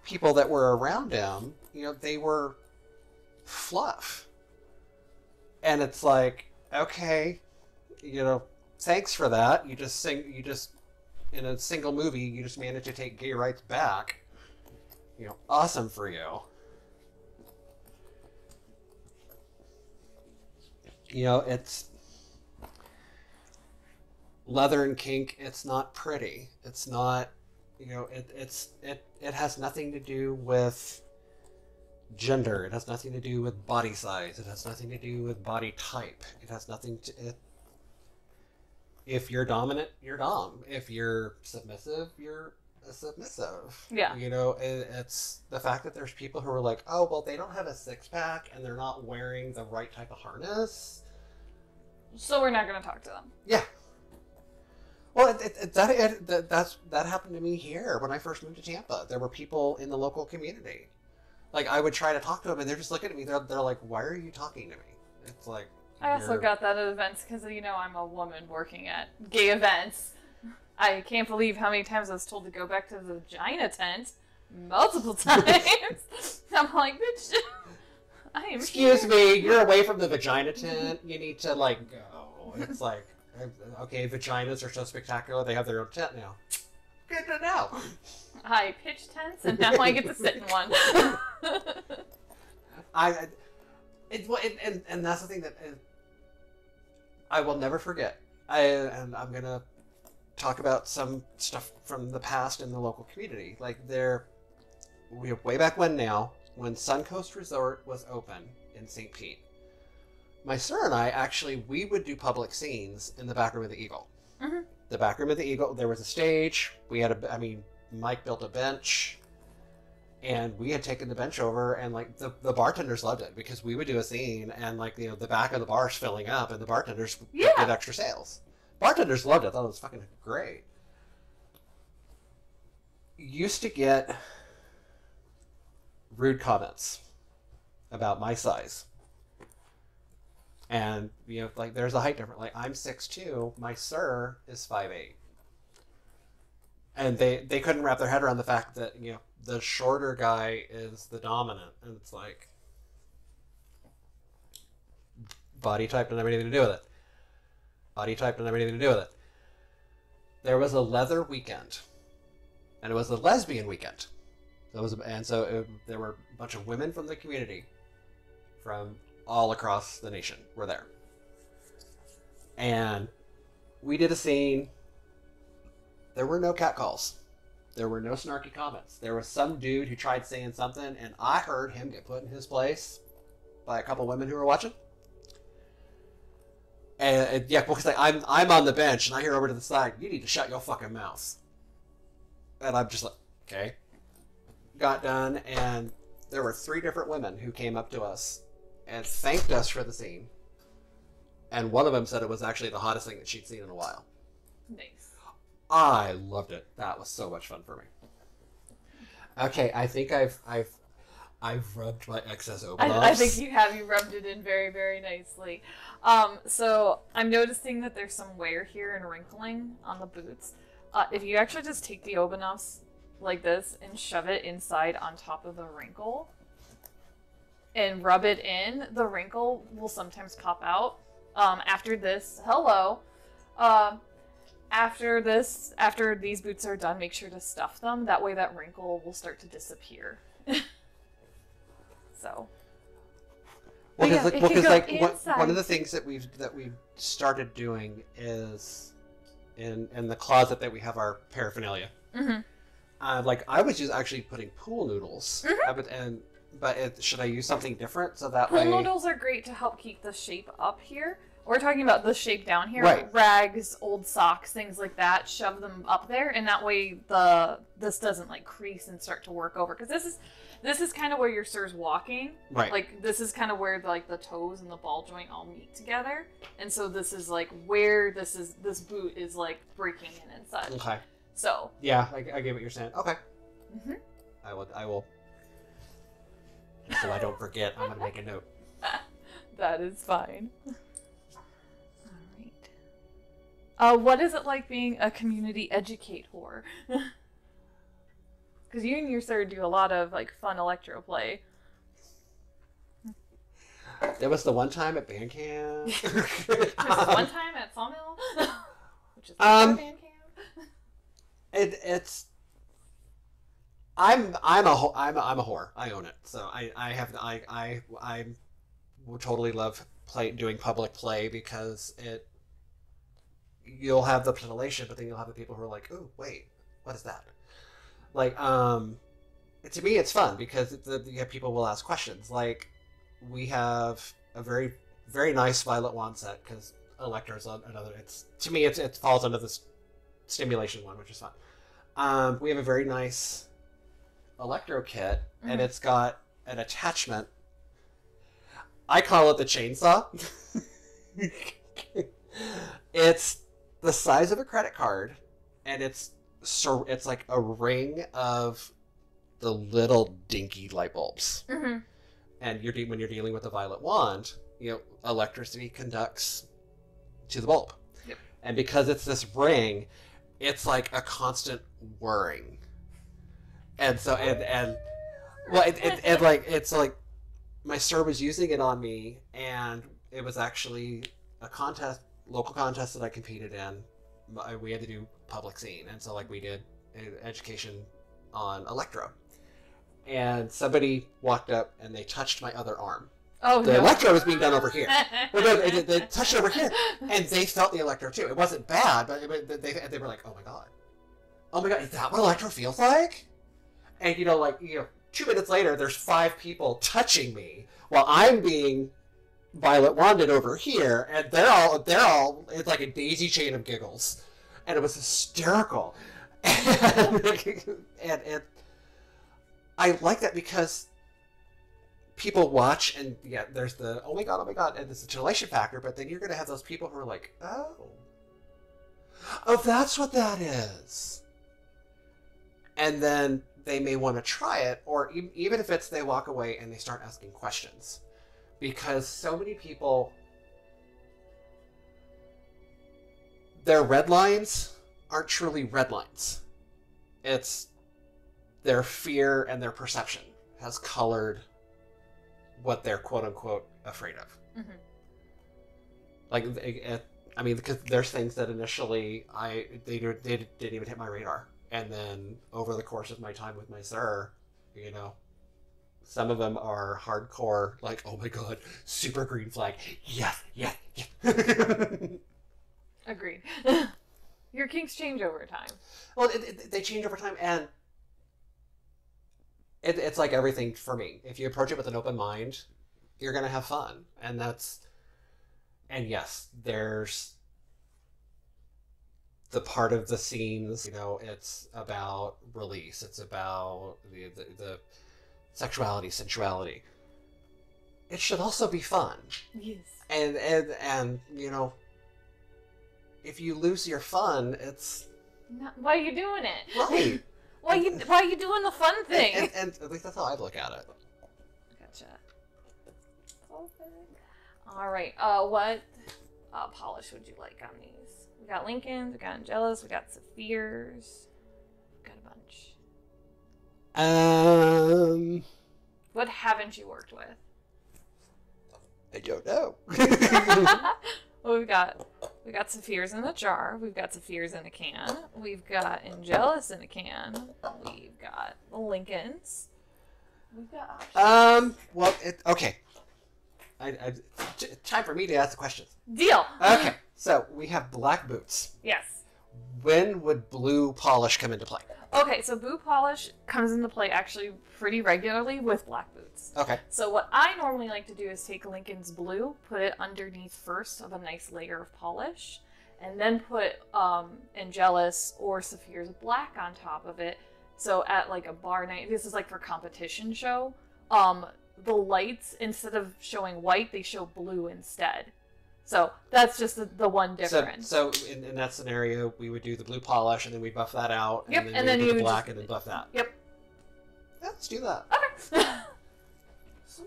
people that were around him, they were fluff. And it's like, okay, thanks for that. You just in a single movie, you just managed to take gay rights back. Awesome for you. It's leather and kink. It's not pretty. It's not, it has nothing to do with gender. It has nothing to do with body size. It has nothing to do with body type. It has nothing to... If you're dominant, you're dom. If you're submissive, you're submissive. Yeah. It's the fact that there's people who are like, oh, well, they don't have a six-pack and they're not wearing the right type of harness, so we're not going to talk to them. Yeah. Well, that happened to me here when I first moved to Tampa. There were people in the local community. Like, I would try to talk to them, and they're just looking at me. They're like, why are you talking to me? It's like... I also got that at events because, I'm a woman working at gay events. I can't believe how many times I was told to go back to the vagina tent. Multiple times. I'm like, bitch, I am Excuse here. me, you're away from the vagina tent. You need to, go. It's like, okay, vaginas are so spectacular, they have their own tent now. Good to know. I pitched tents, and now I get to sit in one. And that's the thing that I will never forget. And I'm gonna talk about some stuff from the past in the local community. Way back when when Suncoast Resort was open in St. Pete, my sir and I we would do public scenes in the back room of the Eagle. Mm-hmm. The back room of the Eagle, there was a stage. We had Mike built a bench. And we had taken the bench over, and the bartenders loved it because we would do a scene, and the back of the bar's filling up, and the bartenders get extra sales. Bartenders loved it; thought it was fucking great. Used to get rude comments about my size, and there's a height difference. I'm 6'2", my sir is 5'8", and they couldn't wrap their head around the fact that the shorter guy is the dominant, and it's like body type doesn't have anything to do with it. Body type doesn't have anything to do with it. There was a leather weekend, and it was a lesbian weekend. There were a bunch of women from the community, from all across the nation, were there, and we did a scene. There were no catcalls. There were no snarky comments. There was some dude who tried saying something, and I heard him get put in his place by a couple women who were watching. And yeah, because like, I'm on the bench, and I hear over to the side, you need to shut your fucking mouth. And I'm just like, okay. Got done, and there were 3 different women who came up to us and thanked us for the scene. And one of them said it was actually the hottest thing that she'd seen in a while. Nice. I loved it. That was so much fun for me. Okay, I think I've rubbed my excess Obeloffs. I think you have. You rubbed it in very, very nicely. So I'm noticing that there's some wear here and wrinkling on the boots. If you actually just take the Obeloffs like this and shove it inside on top of the wrinkle and rub it in, the wrinkle will sometimes pop out. After this, after these boots are done, make sure to stuff them. That way that wrinkle will start to disappear. So. Well, yeah, because like one of the things that we've started doing is in the closet that we have our paraphernalia. Mm-hmm. Like I was just actually putting pool noodles, but should I use something different so that pool way? Noodles are great to help keep the shape up here. We're talking about the shape down here, right. Rags, old socks, things like that. Shove them up there, and that way this doesn't like crease and start to work over. Because this is kind of where your sir's walking. Right. Like this is kind of where like the toes and the ball joint all meet together, and so this is like where this boot is like breaking in and such. Okay. So. Yeah, I get what you're saying. Okay. Mm-hmm. I will. So I don't forget, I'm gonna make a note. That is fine. What is it like being a community educator? Because you and your sir do a lot of like fun electro play. There was the one time at band camp. There's one time at Sawmill, which is band camp. It's. I'm a whore. I own it. So I would totally love doing public play because you'll have the titillation, but then you'll have the people who are like, oh, wait, what is that? Like, to me, it's fun because people will ask questions. Like, we have a very, very nice Violet Wand set because Electra's another. To me, it falls under this stimulation one, which is fun. We have a very nice Electro kit, and it's got an attachment. I call it the chainsaw. It's the size of a credit card, and it's like a ring of the little dinky light bulbs. Mm-hmm. And when you're dealing with a Violet Wand, electricity conducts to the bulb. Yep. And because it's this ring, it's like a constant whirring. And so it's like my sir was using it on me, and it was actually a local contest that I competed in. We had to do public scene, and so like we did education on electro, and somebody walked up and they touched my other arm. Oh, the electro was being done over here. They touched it over here, and they felt the electro too. It wasn't bad, but they were like, oh my god, is that what electro feels like? And 2 minutes later, there's 5 people touching me while I'm being Violet Wanded over here, and they're all it's like a daisy chain of giggles, and it was hysterical. And I like that because people watch, and yeah, there's the oh my god, and there's the titillation factor, but then you're gonna have those people who are like, oh, that's what that is, and then they may want to try it, or even if it's they walk away and they start asking questions. Because so many people, their red lines aren't truly red lines. It's their fear and their perception has colored what they're quote-unquote afraid of. Mm-hmm. Like, because there's things that initially they didn't even hit my radar. And then over the course of my time with my sir, some of them are hardcore, like, oh my god, super green flag. Yes. Agreed. You're Your kinks change over time. Well, they change over time, and it's like everything for me. If you approach it with an open mind, you're gonna have fun, and yes, there's the part of the scenes, you know, it's about release, it's about the sexuality, sensuality. It should also be fun. Yes. And you know, if you lose your fun, it's why are you doing it? right. Why are you doing the fun thing? And at least that's how I look at it. Gotcha. All right. What polish would you like on these? We got Lincolns, we got Angelus, we got Saphirs. We've got a bunch. What haven't you worked with? I don't know. Well, we got Saphirs in a jar. We've got Saphirs in a can. We've got Angelus in a can. We've got Lincolns. We've got options. Well, okay. Time for me to ask the questions. Deal. Okay, so we have black boots. Yes. When would blue polish come into play? Okay, so blue polish comes into play actually pretty regularly with black boots. Okay. So what I normally like to do is take Lincoln's blue, put it underneath first of a nice layer of polish, and then put Angelus or Saphir's black on top of it. So at like a bar night, this is like for competition show, the lights, instead of showing white, they show blue instead. So that's just the one difference. So in that scenario, we would do the blue polish, and then we buff that out, and yep, then and we then do you the black, just, and then buff that. Yep. Yeah, let's do that. Okay.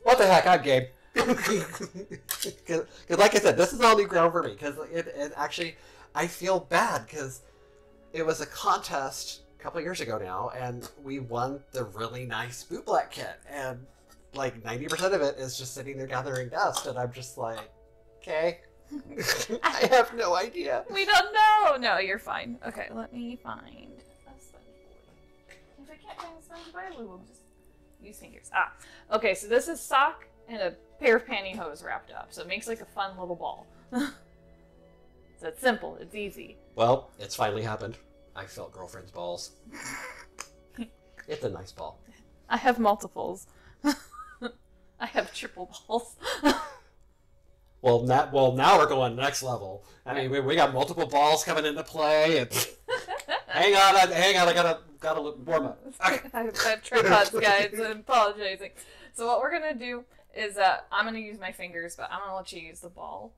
What the heck? I'm game. Because like I said, this is all new ground for me. Because it actually, I feel bad because it was a contest a couple years ago now, and we won the really nice boot black kit, and like 90% of it is just sitting there gathering dust, and I'm just like, okay. I have no idea. We don't know. No, you're fine. Okay, let me find a sponge boy. If I can't find a sponge boy, we will just use fingers. Ah, okay, so this is sock and a pair of pantyhose wrapped up, so it makes like a fun little ball. So it's simple, it's easy. Well, it's finally happened. I felt girlfriend's balls. It's a nice ball. I have multiples. I have triple balls. Well, now we're going next level. I mean, we got multiple balls coming into play. And hang on, I gotta warm up. Okay. I have tripods, guys. I'm apologizing. So what we're gonna do is I'm gonna use my fingers, but I'm gonna let you use the ball.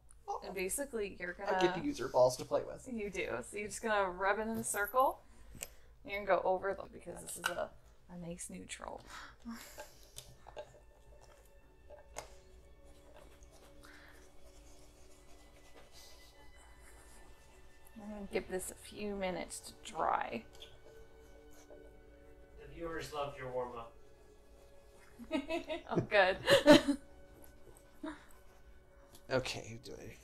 And basically, you're gonna. I get to use your balls to play with. You do. So you're just gonna rub it in a circle. You're gonna go over them because this is a nice neutral. I'm going to give this a few minutes to dry. The viewers loved your warm-up. Oh, good. Okay, do I...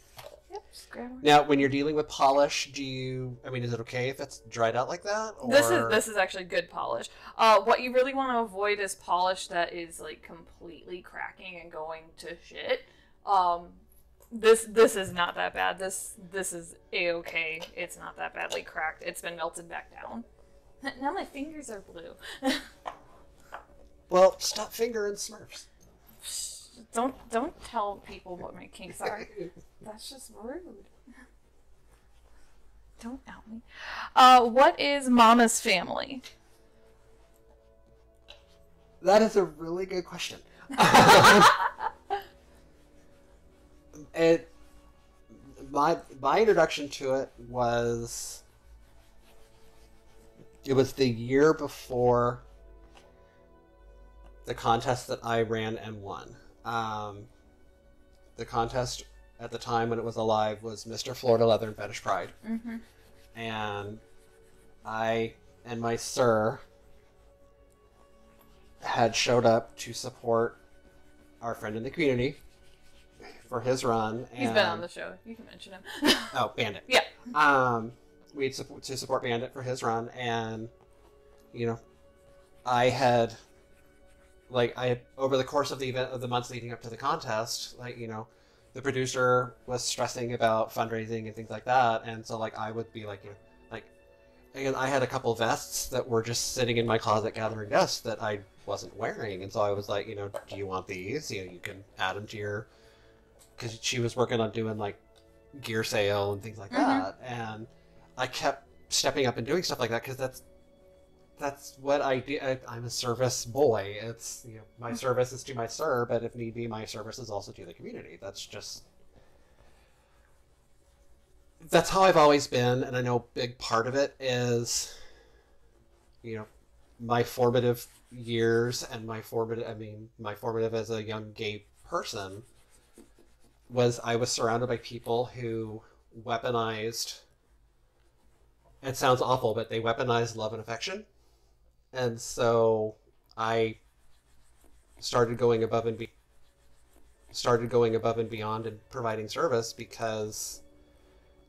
Yep, just grab one. Now, when you're dealing with polish, is it okay if it's dried out like that? Or... This is actually good polish. What you really want to avoid is polish that is like completely cracking and going to shit. This is not that bad. This is a-okay. It's not that badly cracked. It's been melted back down. Now my fingers are blue. Well, stop fingering Smurfs. Don't tell people what my kinks are. That's just rude. Don't out me. What is Mama's family? That is a really good question. My introduction to it was the year before the contest that I ran and won. The contest at the time when it was alive was Mr. Florida Leather and Fetish Pride. Mm-hmm. And I and my sir had showed up to support our friend in the community for his run. And, he's been on the show. You can mention him. Oh, Bandit. Yeah. We had to support Bandit for his run, and I had over the course of the event of the months leading up to the contest, the producer was stressing about fundraising and things like that, and so I would be again, I had a couple vests that were just sitting in my closet gathering dust that I wasn't wearing, and so I was like, you know, do you want these? You know, you can add them to your, because she was working on doing like gear sale and things like that, and I kept stepping up and doing stuff like that because that's what I do. I'm a service boy. It's, you know, my service is to my sir, but if need be, my service is also to the community. That's how I've always been, and I know a big part of it is, you know, my formative years and my formative as a young gay person was I was surrounded by people who weaponized, it sounds awful, but they weaponized love and affection. And so I started going above and beyond and providing service because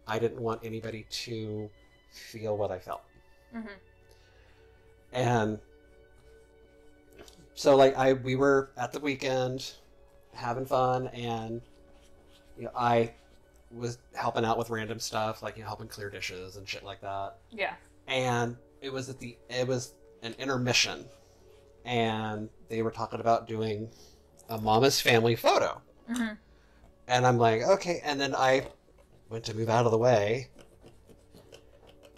I didn't want anybody to feel what I felt. And so like we were at the weekend having fun, and you know, I was helping out with random stuff, like, you know, helping clear dishes and shit like that. Yeah. And it was an intermission, and they were talking about doing a Mama's Family photo. And I'm like, okay. And then I went to move out of the way,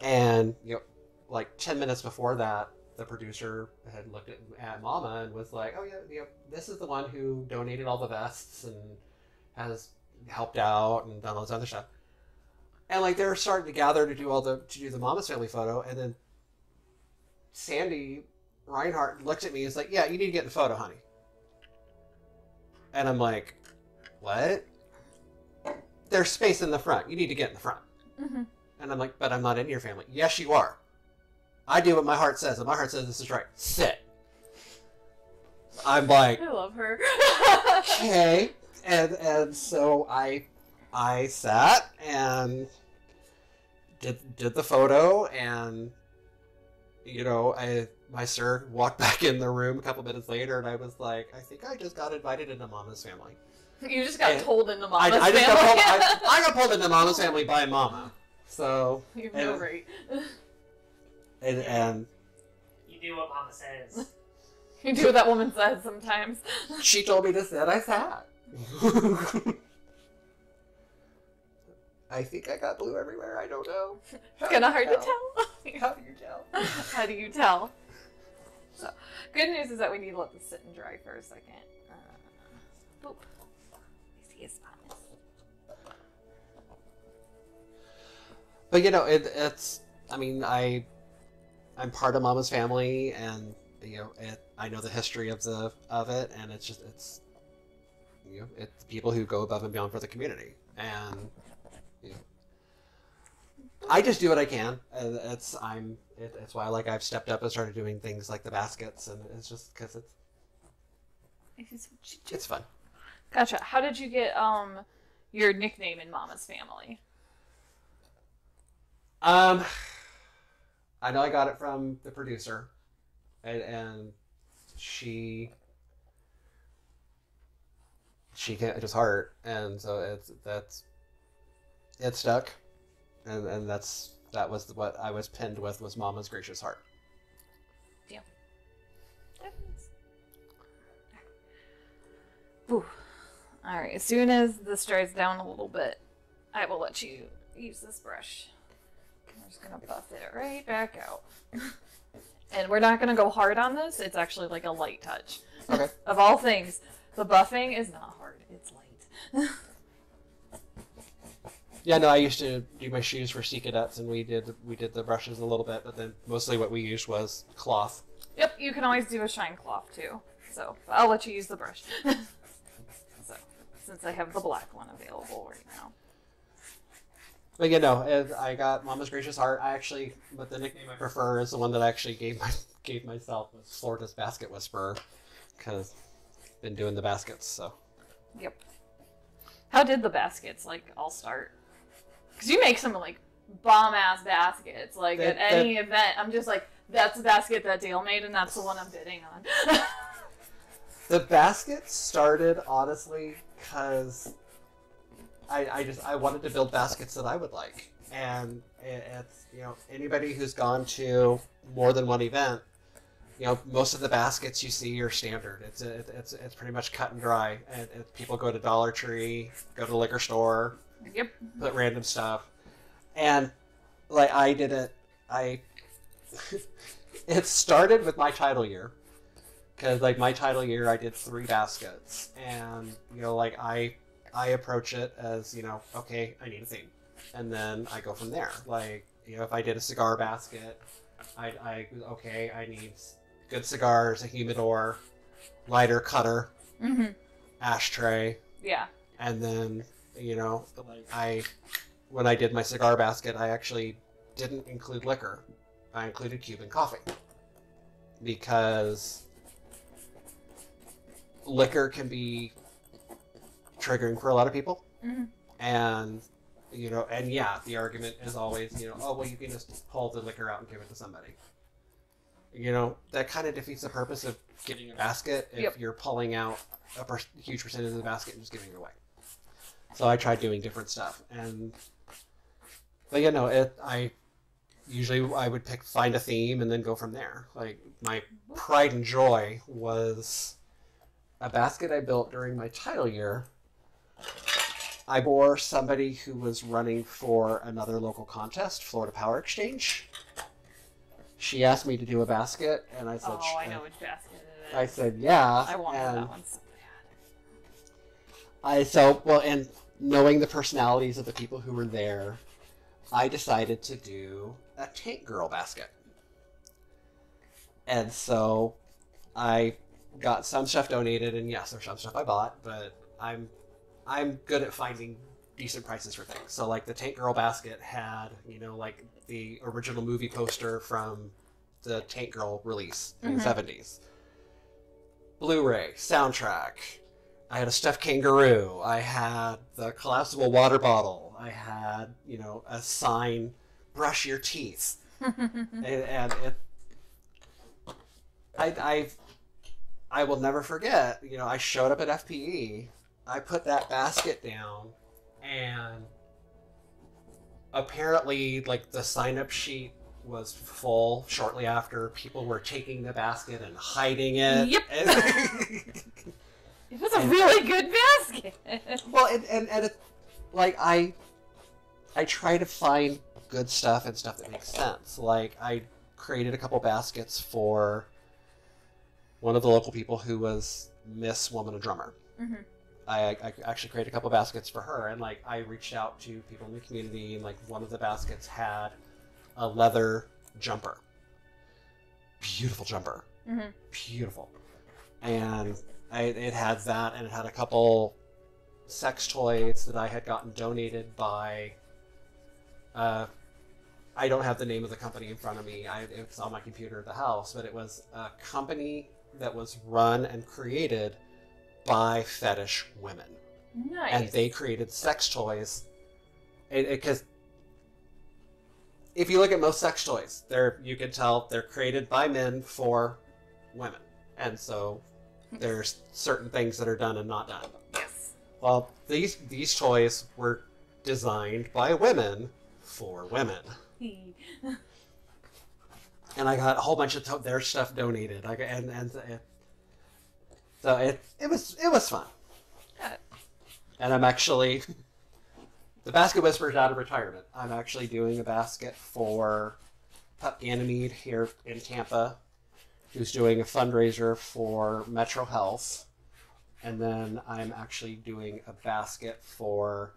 and you know, like 10 minutes before that, the producer had looked at Mama and was like, oh yeah, you know, this is the one who donated all the vests and has helped out and done all this other stuff. And like they're starting to gather to do the Mama's Family photo, and then Sandy Reinhardt looked at me and was like, yeah, you need to get in the photo, honey. And I'm like, what? There's space in the front. You need to get in the front. And I'm like, but I'm not in your family. Yes, you are. I do what my heart says, and my heart says this is right. Sit. I'm like, I love her. okay. And so I sat and did the photo, and you know, my sir walked back in the room a couple minutes later, and I was like, I think I just got invited into Mama's Family. You just got told into Mama's I Family. I got pulled into Mama's Family by Mama. So you have no right. And You do what Mama says. You do what that woman says sometimes. She told me to sit, I sat. I think I got blue everywhere. I don't know. It's kind of hard to tell. How do you tell? How do you tell? So, good news is that we need to let this sit and dry for a second. Boop. I see a spot. But you know, it's. I mean, I'm part of Mama's Family, and you know, I know the history of it, and it's you know, it's people who go above and beyond for the community, and you know, I just do what I can. And it's why like I've stepped up and started doing things like the baskets, and it's just because it's fun. Gotcha. How did you get your nickname in Mama's Family? I know I got it from the producer, and she can't just heart, and so it stuck, and that was what I was pinned with, was Mama's Gracious Heart. Yeah. Ooh. All right. As soon as this dries down a little bit, I will let you use this brush. I'm just gonna buff it right back out. And we're not gonna go hard on this. It's actually like a light touch. Okay. Of all things, the buffing is not hard. It's light. Yeah, no, I used to do my shoes for Sea Cadets, and we did the brushes a little bit, but then mostly what we used was cloth. Yep, you can always do a shine cloth too. So I'll let you use the brush. So since I have the black one available right now. But you know, I got Mama's Gracious Heart. But the nickname I prefer is the one that I actually gave myself, was Florida's Basket Whisperer, because I've been doing the baskets. So. Yep. How did the baskets all start? Because you make some bomb ass baskets. At any event, I'm just like, that's the basket that Dale made, and that's the one I'm bidding on. The basket started honestly because I wanted to build baskets that I would like, and it's, you know, anybody who's gone to more than one event, you know, most of the baskets you see are standard. It's pretty much cut and dry. And people go to Dollar Tree, go to the liquor store, Yep. put random stuff, and like I did it. It started with my title year, because like my title year I did 3 baskets, and you know, like I approach it as, you know, okay, I need a theme, and then I go from there. Like, you know, if I did a cigar basket, I need good cigars, a humidor, lighter, cutter, ashtray. Yeah. And then, you know, like when I did my cigar basket, I actually didn't include liquor. I included Cuban coffee, because liquor can be triggering for a lot of people. And, you know, and yeah, the argument is always, you know, oh, well, you can just pull the liquor out and give it to somebody. You know, that kind of defeats the purpose of getting a basket if you're pulling out a huge percentage of the basket and just giving it away. So I tried doing different stuff, but you know, I would find a theme and then go from there. Like, my pride and joy was a basket I built during my title year. I bore somebody who was running for another local contest, Florida Power Exchange. She asked me to do a basket, and I said, "Oh, I know which basket it is." I said, "Yeah." I wanted that one so bad. And knowing the personalities of the people who were there, I decided to do a tank girl basket. And so I got some stuff donated, and yes, there's some stuff I bought, but I'm good at finding decent prices for things. So like the tank girl basket had, you know, like the original movie poster from the Tank Girl release in the 70s. Blu-ray, soundtrack. I had a stuffed kangaroo. I had the collapsible water bottle. I had, you know, a sign, brush your teeth. and I will never forget, you know, I showed up at FPE. I put that basket down, and apparently, like, the sign-up sheet was full shortly after. People were taking the basket and hiding it. Yep. It was a really good basket. Well, and it, like, I try to find good stuff and stuff that makes sense. Like, I created a couple baskets for one of the local people who was Miss Woman, a Drummer. I actually created a couple baskets for her, and like I reached out to people in the community, and like one of the baskets had a leather jumper, beautiful jumper, beautiful, and it had that, and it had a couple sex toys that I had gotten donated by. I don't have the name of the company in front of me. It's on my computer at the house, but it was a company that was run and created by fetish women. Nice. And they created sex toys. Because if you look at most sex toys, you can tell they're created by men for women. And so there's certain things that are done and not done. Yes. Well, these toys were designed by women for women. And I got a whole bunch of their stuff donated. So it was fun. And I'm actually, the Basket Whisperer is out of retirement. I'm actually doing a basket for Pup Ganymede here in Tampa, who's doing a fundraiser for Metro Health. And then I'm actually doing a basket for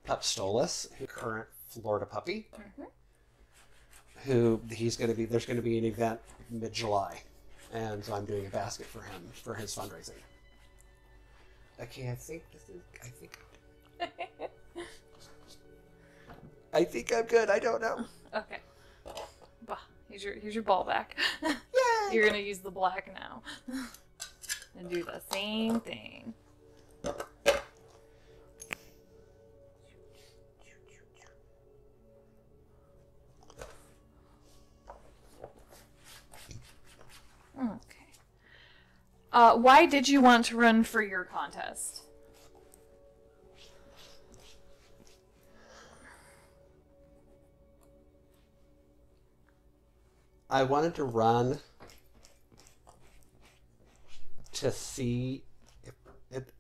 Pup Stolas, who's a current Florida puppy. Who there's going to be an event mid-July. And so I'm doing a basket for him for his fundraising. Okay, I think I'm good. I don't know. Okay. Here's your ball back. Yay! You're gonna use the black now. And do the same thing. Okay. Why did you want to run for your contest? I wanted to run to see if it...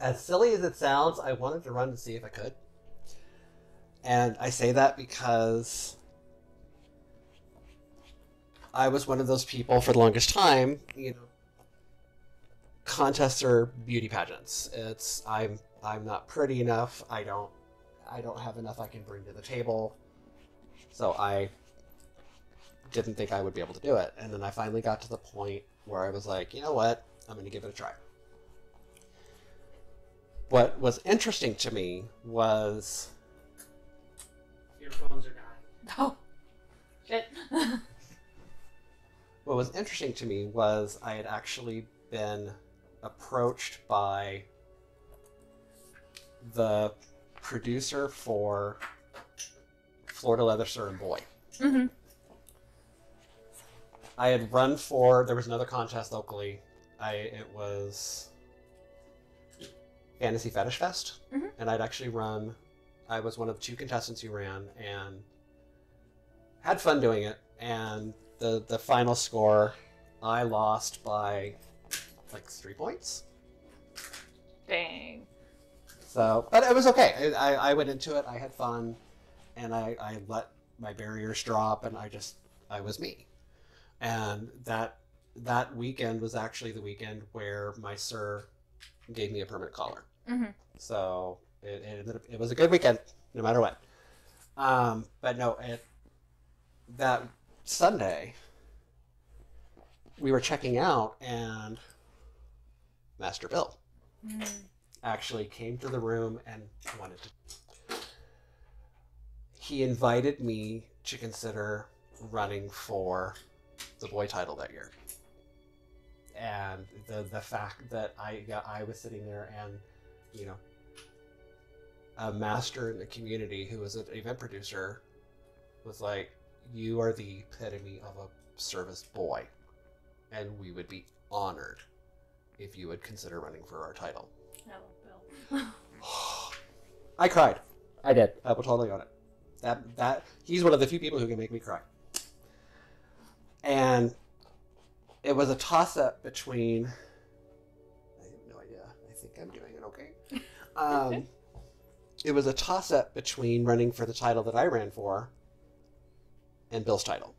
As silly as it sounds, I wanted to run to see if I could. And I say that because I was one of those people for the longest time, you know, contests are beauty pageants. It's I'm not pretty enough. I don't have enough I can bring to the table. So I didn't think I would be able to do it. And then I finally got to the point where I was like, you know what? I'm going to give it a try. What was interesting to me was... Your phones are dying. Oh, shit. What was interesting to me was I had actually been approached by the producer for Florida Leather Sir and Boy. Mm-hmm. I had run for... There was another contest locally. It was Fantasy Fetish Fest. Mm-hmm. And I'd actually run... I was one of 2 contestants who ran and had fun doing it. And the final score, I lost by like 3 points. Dang. So, but it was okay. I went into it, I had fun, and I let my barriers drop, and I was me. And that weekend was actually the weekend where my sir gave me a permanent collar. Mm-hmm. So it was a good weekend, no matter what. But no, that Sunday, we were checking out, and Master Bill actually came to the room and wanted to... He invited me to consider running for the boy title that year. And the fact that I was sitting there and, you know, a master in the community who was an event producer was like, you are the epitome of a service boy, and we would be honored if you would consider running for our title. I love Bill. I cried. I did. I will totally own it. That he's one of the few people who can make me cry. And it was a toss-up between... I have no idea. I think I'm doing it okay. It was a toss-up between running for the title that I ran for and Bill's title.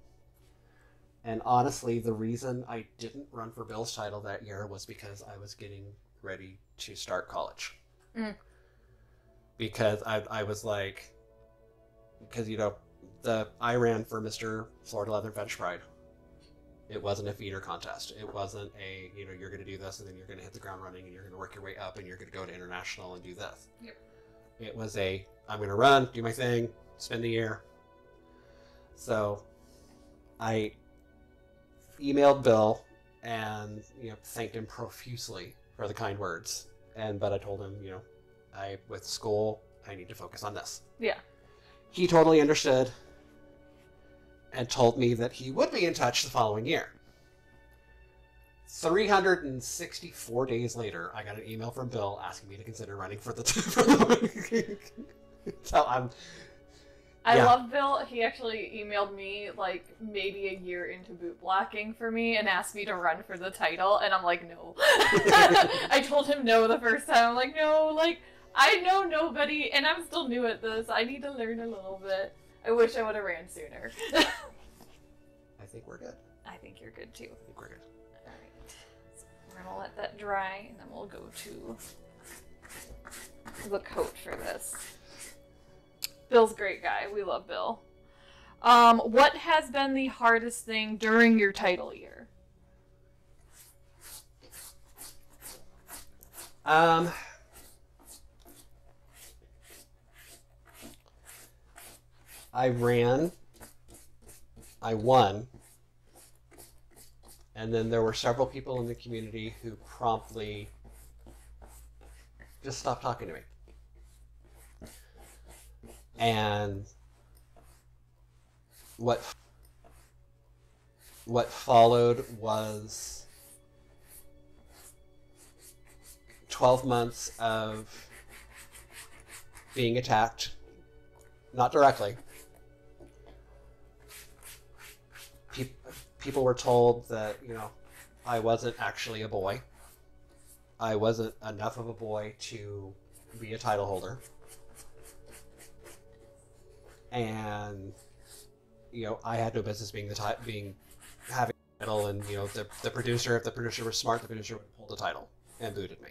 And honestly, the reason I didn't run for Bill's title that year was because I was getting ready to start college. Because I was like... Because, you know, I ran for Mr. Florida Leather Fetish Pride. It wasn't a feeder contest. It wasn't a, you know, you're going to do this and then you're going to hit the ground running and you're going to work your way up and you're going to go to international and do this. Yep. It was I'm going to run, do my thing, spend the year. So I emailed Bill and, you know, thanked him profusely for the kind words. But I told him, you know, with school, I need to focus on this. Yeah. He totally understood and told me that he would be in touch the following year. 364 days later, I got an email from Bill asking me to consider running for the... So I love Bill. He actually emailed me like maybe a year into boot blocking for me and asked me to run for the title, and I'm like, no. I told him no the first time. I'm like, no, like, I know nobody, and I'm still new at this. I need to learn a little bit. I wish I would have ran sooner. I think we're good. I think you're good too. I think we're good. Alright. So we're gonna let that dry, and then we'll go to the coat for this. Bill's a great guy. We love Bill. What has been the hardest thing during your title year? I won, and then there were several people in the community who promptly just stopped talking to me. And what followed was 12 months of being attacked, not directly, people were told that, I wasn't actually a boy. I wasn't enough of a boy to be a title holder. And, I had no business being having a title, and, the producer, if the producer was smart, the producer would pull the title and booted me.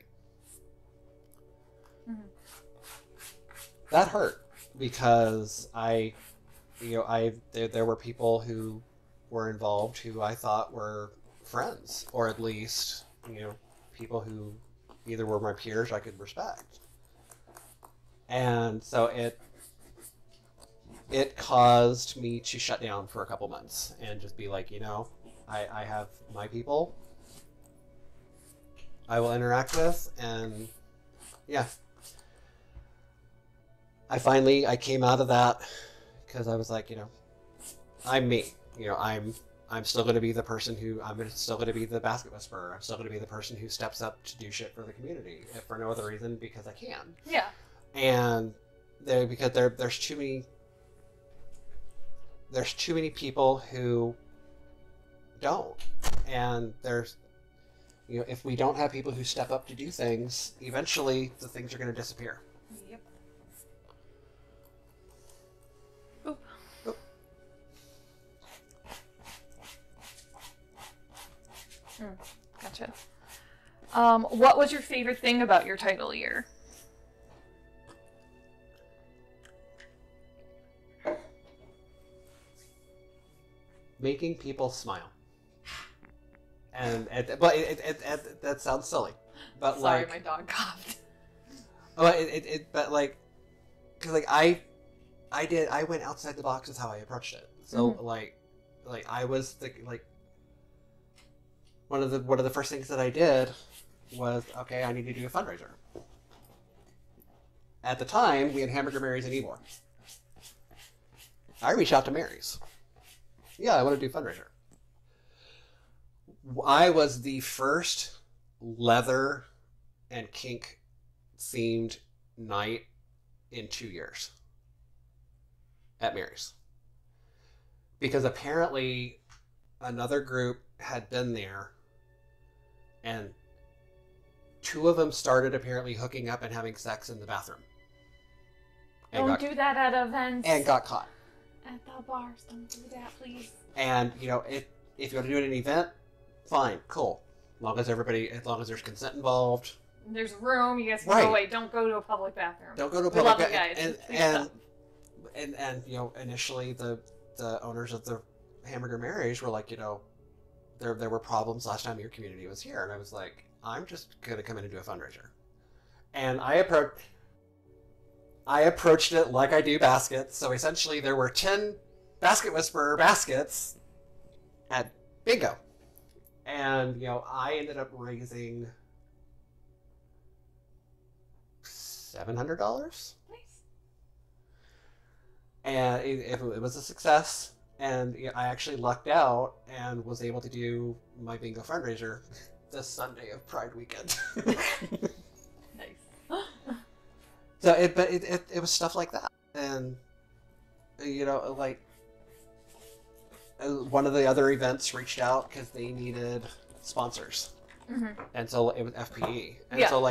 Mm-hmm. That hurt because there were people who were involved who I thought were friends, or at least, people who either were my peers I could respect. And so it caused me to shut down for a couple months and just be like, I have my people I will interact with, and yeah. I came out of that because I was like, I'm me. I'm still going to be the person still going to be the basket whisperer. I'm still going to be the person who steps up to do shit for the community, if for no other reason because I can. Yeah. And because there's too many people who don't, and if we don't have people who step up to do things, eventually the things are going to disappear. Yep. Gotcha. What was your favorite thing about your title year? Making people smile. But that sounds silly. But Sorry, my dog coughed. Oh, because I went outside the box is how I approached it. So I was one of the first things that I did was, okay, I need to do a fundraiser. At the time, we had Hamburger Mary's in Ybor. I reached out to Mary's. Yeah, I want to do a fundraiser. I was the first leather and kink themed night in 2 years at Mary's. Because apparently another group had been there, and 2 of them started apparently hooking up and having sex in the bathroom. Don't do that at events. And got caught. At the bars, don't do that, please. And, if you want to do it at an event, fine, cool. As long as there's consent involved. There's room, you guys can Right. go away. Don't go to a public bathroom. Don't go to a We public love you bathroom. guys. And initially the owners of the Hamburger Mary's were like, there were problems last time your community was here. And I was like, I'm just going to come in and do a fundraiser. And I approached it like I do baskets. So essentially there were 10 Basket Whisperer baskets at bingo. And, I ended up raising $700. Nice. And it was a success. And I actually lucked out and was able to do my bingo fundraiser this Sunday of Pride Weekend. Nice. So it was stuff like that. And, one of the other events reached out because they needed sponsors. Mm-hmm. And so it was FPE. And Yeah. so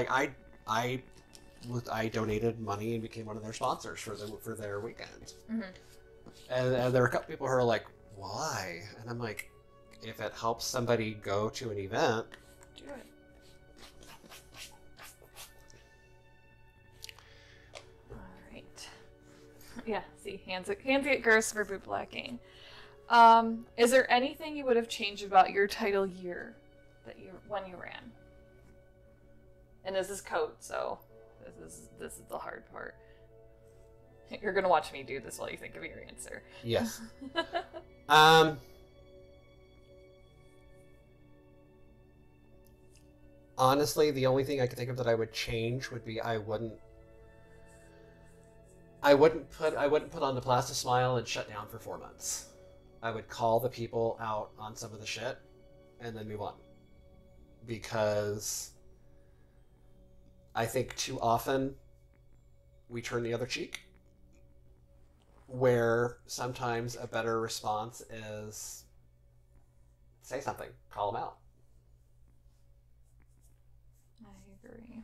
I donated money and became one of their sponsors for their weekend. Mm-hmm. And there were a couple people who are like, why? And I'm like, if it helps somebody go to an event, Do it. Alright. Yeah, see, hands get gross for bootblacking. Is there anything you would have changed about your title year when you ran? And this is code, so this is the hard part. You're gonna watch me do this while you think of your answer. yes. Honestly, the only thing I could think of that I would change would be I wouldn't put on the Plastic Smile and shut down for 4 months. I would call the people out on some of the shit and then move on. Because I think too often we turn the other cheek, where sometimes a better response is say something. Call them out. I agree.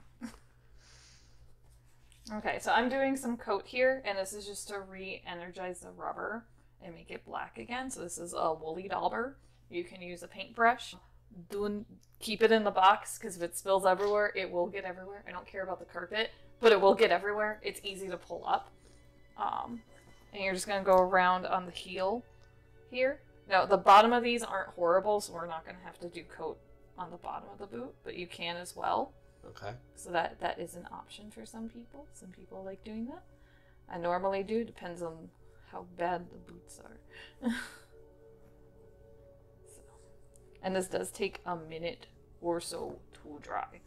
Okay, so I'm doing some coat here, and this is just to re-energize the rubber and make it black again. So this is a woolly dauber. You can use a paintbrush. Keep it in the box, because if it spills everywhere, it will get everywhere. I don't care about the carpet, but it will get everywhere. It's easy to pull up. And you're just going to go around on the heel here. Now, the bottom of these aren't horrible, so we're not going to have to do coat on the bottom of the boot, but you can as well. Okay. So that is an option for some people. Some people like doing that. I normally do. Depends on how bad the boots are. And this does take a minute or so to dry.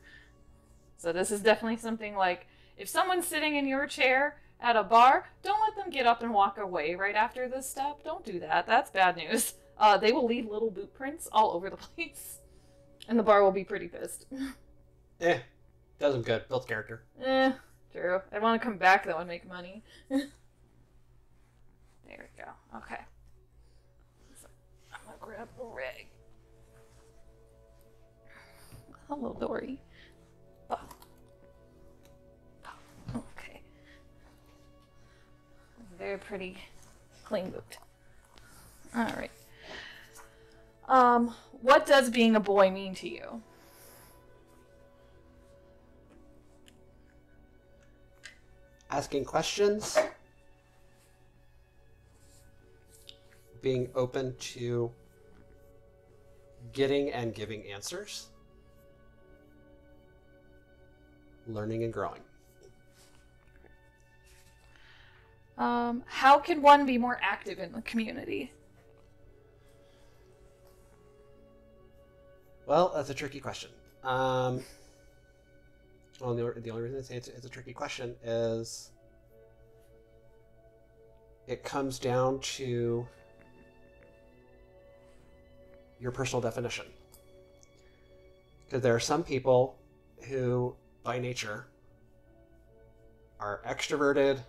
So this is definitely something like, if someone's sitting in your chair at a bar, don't let them get up and walk away right after this step. Don't do that. That's bad news. They will leave little boot prints all over the place. And the bar will be pretty pissed. Does them good. Builds character. True. I want to come back though and make money. There we go. Okay. So I'm gonna grab a rag. Hello, Dory. Oh. Oh, okay. Very pretty, clean boot. All right. What does being a boy mean to you? Asking questions. Being open to getting and giving answers. Learning and growing. How can one be more active in the community? Well, that's a tricky question. Well, the only reason I say it's a tricky question is it comes down to your personal definition. Because there are some people who, by nature, are extroverted.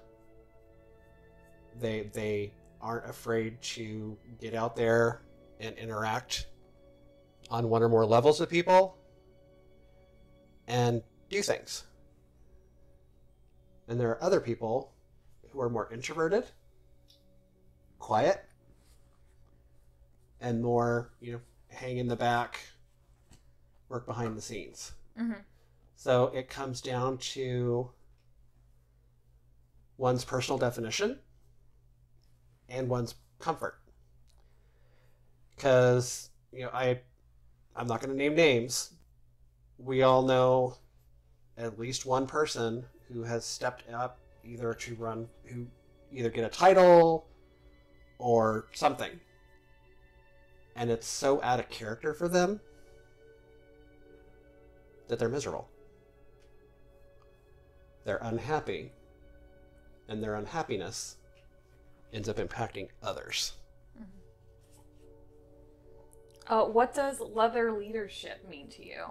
They aren't afraid to get out there and interact on one or more levels with people and do things. And there are other people who are more introverted, quiet, and more, hang in the back, work behind the scenes. Mm-hmm. So it comes down to one's personal definition and one's comfort. Because, I'm not going to name names. We all know at least one person who has stepped up either get a title or something. And it's so out of character for them that they're miserable. They're unhappy. And their unhappiness ends up impacting others. What does leather leadership mean to you?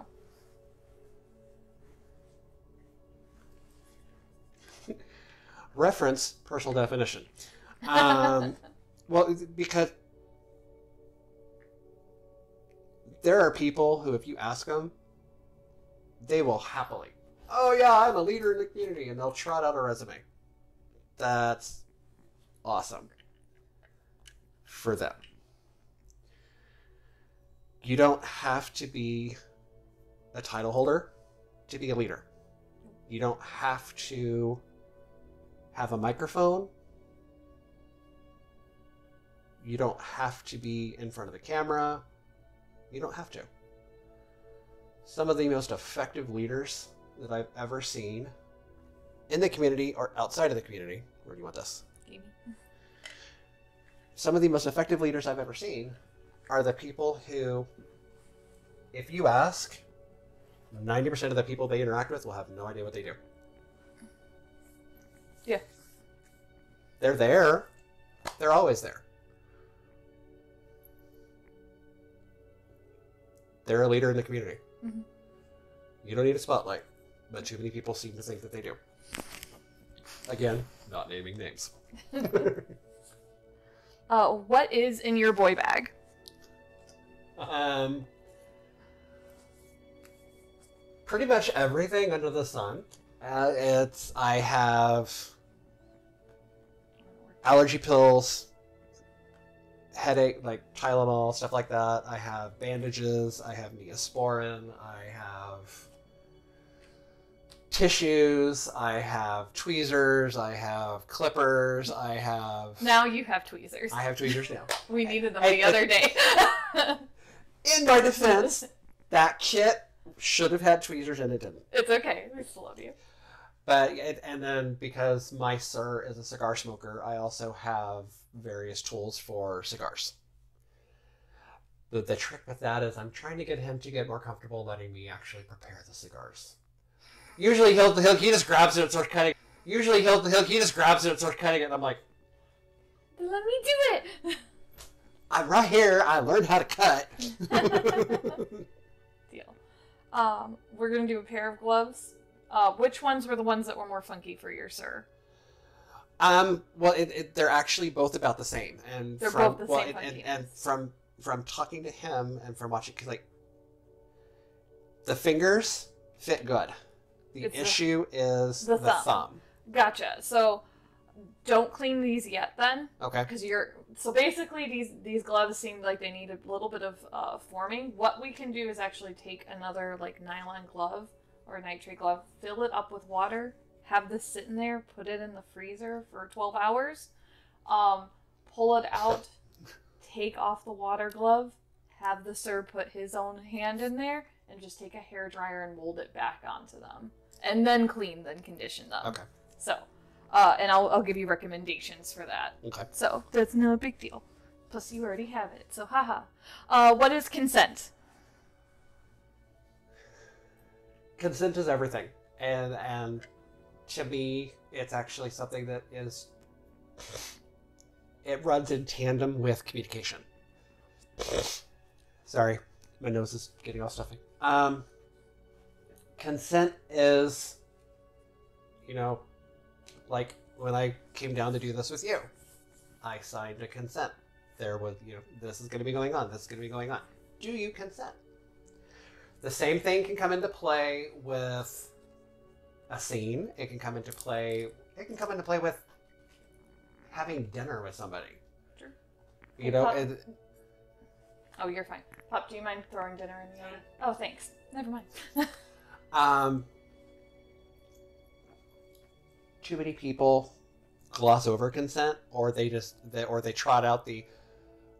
Reference personal definition. Well, because there are people who, if you ask them, they will happily, oh yeah, I'm a leader in the community, and they'll trot out a resume. That's awesome for them. You don't have to be a title holder to be a leader. You don't have to have a microphone. You don't have to be in front of the camera. You don't have to. Some of the most effective leaders that I've ever seen in the community or outside of the community, where do you want this? Some of the most effective leaders I've ever seen are the people who, if you ask, 90% of the people they interact with will have no idea what they do. Yeah. They're there. They're always there. They're a leader in the community. Mm-hmm. You don't need a spotlight, but too many people seem to think that they do. Again, not naming names. What is in your boy bag? Pretty much everything under the sun. I have allergy pills, headache, like Tylenol, stuff like that. I have bandages. I have Neosporin. I have tissues. I have tweezers. I have clippers. I have. Now you have tweezers. I have tweezers now. We needed them the other day. In my defense, that kit should have had tweezers and it didn't. It's okay. We still love you. But and then because my sir is a cigar smoker, I also have various tools for cigars. The trick with that is I'm trying to get him to get more comfortable letting me actually prepare the cigars. Usually he just grabs it and starts cutting. Usually he just grabs it and starts cutting it, and I'm like, let me do it. I'm right here. I learned how to cut. Deal. We're gonna do a pair of gloves. Which ones were the ones that were more funky for your sir? Well, they're actually both about the same, and they're from both the same and from talking to him and from watching, cause like the fingers fit good. The issue is the thumb. Gotcha. So don't clean these yet, then. Okay. Because so basically these gloves seem like they need a little bit of forming. What we can do is actually take another like nylon glove or a nitrate glove, fill it up with water, have this sit in there, put it in the freezer for 12 hours, pull it out, take off the water glove, have the sir put his own hand in there, and just take a hairdryer and mold it back onto them. And then clean, then condition them. Okay. So, and I'll give you recommendations for that. Okay. So, that's no big deal. Plus, you already have it, so haha. What is consent? Consent is everything, and to me, it's actually something that is. It runs in tandem with communication. Sorry, my nose is getting all stuffy. Consent is, like when I came down to do this with you, I signed a consent. There was, this is going to be going on. This is going to be going on. Do you consent? The same thing can come into play with a scene. It can come into play. It can come into play with having dinner with somebody. Sure. Oh, you're fine. Pop, do you mind throwing dinner in the oven? Oh, thanks. Never mind. Too many people gloss over consent, or they trot out the,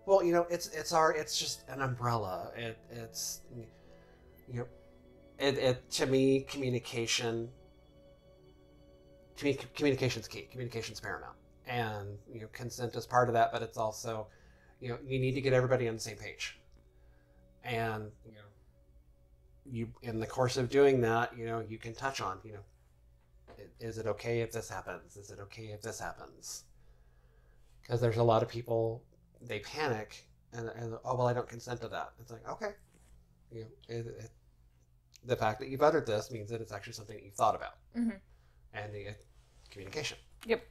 well, it's just an umbrella. It's to me, communication's key. Communication's paramount. And, consent is part of that, but it's also, you need to get everybody on the same page. And, you, in the course of doing that, you can touch on, is it okay if this happens? Is it okay if this happens? Because there's a lot of people, they panic and oh, well, I don't consent to that. It's like, okay. The fact that you've uttered this means that it's actually something that you've thought about. Mm-hmm. And communication. Yep.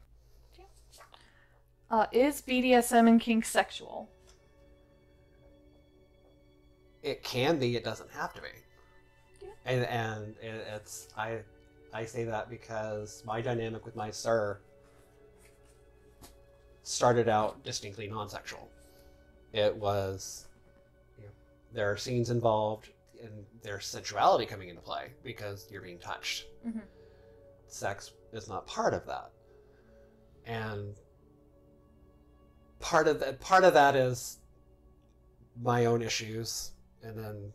Is BDSM and kink sexual? It can be. It doesn't have to be. Yeah. And it's I say that because my dynamic with my sir started out distinctly non-sexual. It was, there are scenes involved and there's sensuality coming into play because you're being touched. Mm-hmm. Sex is not part of that. And part of that is my own issues, and then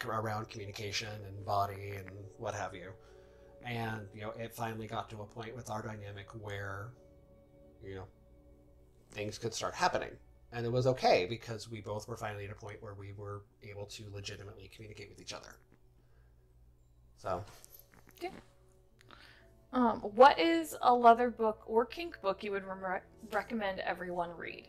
around communication and body and what have you. And it finally got to a point with our dynamic where things could start happening, and it was okay because we both were finally at a point where we were able to legitimately communicate with each other. So yeah. What is a leather book or kink book you would recommend everyone read?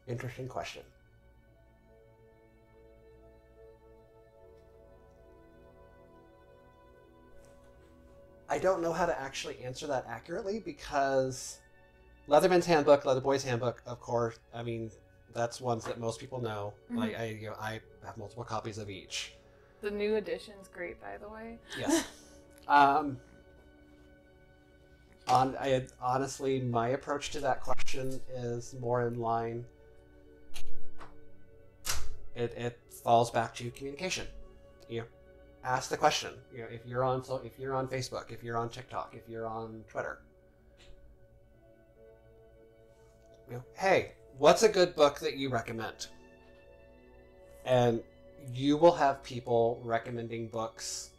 Interesting question. I don't know how to actually answer that accurately because Leatherman's Handbook, Leatherboy's Handbook, of course. I mean, that's ones that most people know. Mhm. Like I have multiple copies of each. The new edition's great, by the way. Yes. Honestly, my approach to that question is more in line. It falls back to communication. You know, ask the question. You know, if you're on Facebook, if you're on TikTok, if you're on Twitter. You know, hey, what's a good book that you recommend? And you will have people recommending books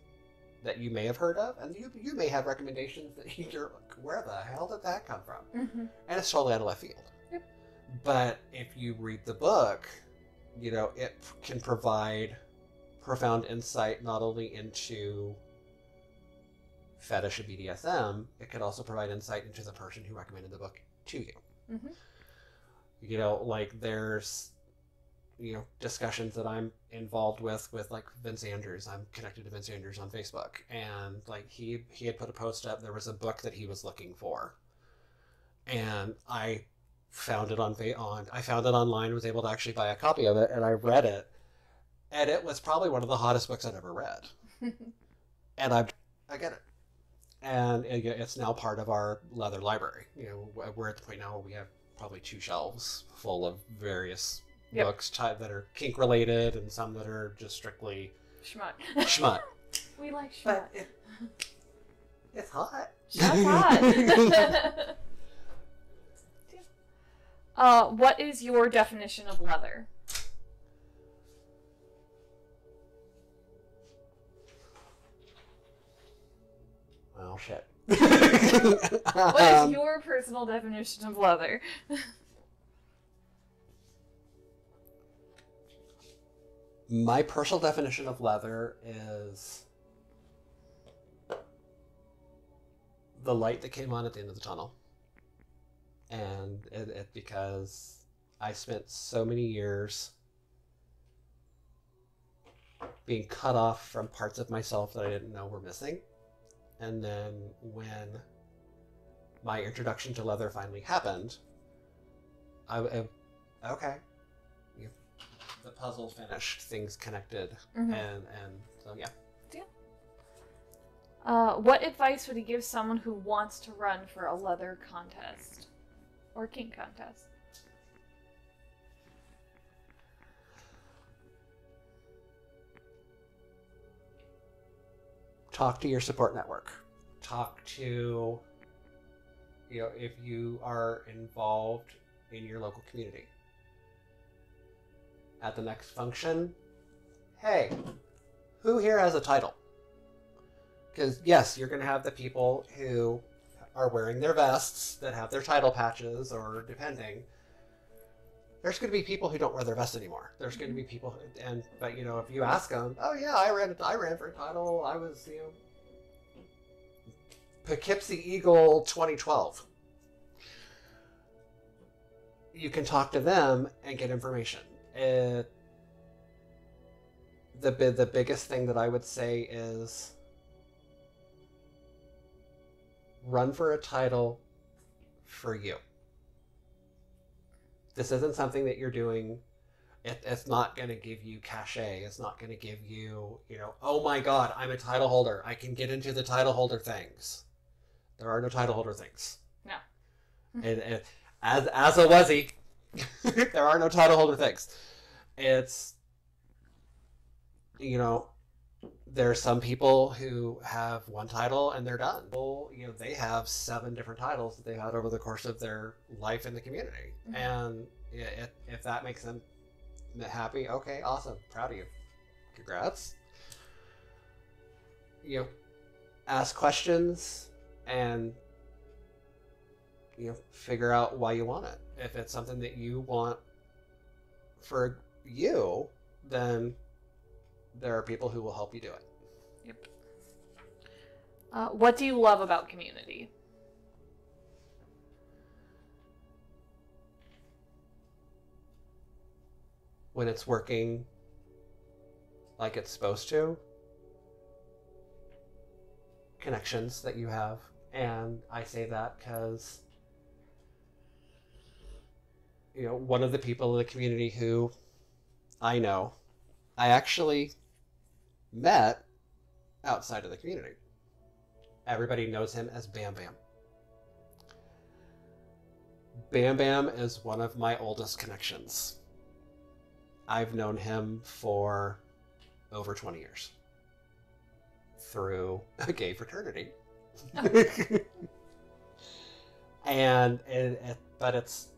that you may have heard of, and you may have recommendations that you're like, where the hell did that come from? Mm-hmm. And it's totally out of left field. Yep. But if you read the book, you know, it can provide profound insight not only into fetish and BDSM, it could also provide insight into the person who recommended the book to you. Mm-hmm. You know, like there's, you know, discussions that I'm involved with like Vince Andrews. I'm connected to Vince Andrews on Facebook, and like he had put a post up. There was a book that he was looking for, and I found it I found it online. Was able to actually buy a copy of it, and I read it, and it was probably one of the hottest books I'd ever read. And I get it, and it's now part of our leather library. You know, we're at the point now where we have probably 2 shelves full of various books that are kink related and some that are just strictly schmutt. We like schmutt. But it's hot. Schmutt's hot. What is your definition of leather? Oh shit. What is your personal definition of leather? My personal definition of leather is the light that came on at the end of the tunnel. And it because I spent so many years being cut off from parts of myself that I didn't know were missing. And then when my introduction to leather finally happened, okay, the puzzle finished, things connected, Mm-hmm. and so yeah. What advice would you give someone who wants to run for a leather contest or kink contest? Talk to your support network. Talk to, you know, if you are involved in your local community. At the next function, hey, who here has a title? Because yes, you're going to have the people who are wearing their vests that have their title patches, or depending. There's going to be people who don't wear their vests anymore. There's going to be people, but you know, if you ask them, oh yeah, I ran for a title. I was, you know, Poughkeepsie Eagle 2012. You can talk to them and get information. The biggest thing that I would say is run for a title for you. This isn't something that you're doing. It's not going to give you cachet. It's not going to give you, you know, oh my God, I'm a title holder. I can get into the title holder things. There are no title holder things. No. And as a Wuzzy, there are no title holder things. It's, you know, there are some people who have one title and they're done. Well, you know, they have 7 different titles that they've had over the course of their life in the community. Mm-hmm. And if that makes them happy, okay, awesome. Proud of you. Congrats. You know, ask questions and, you know, figure out why you want it. If it's something that you want for you, then there are people who will help you do it. Yep. What do you love about community? When it's working like it's supposed to. Connections that you have. And I say that because one of the people in the community who I know, I actually met outside of the community. Everybody knows him as Bam Bam. Bam Bam is one of my oldest connections. I've known him for over 20 years through a gay fraternity. But it's,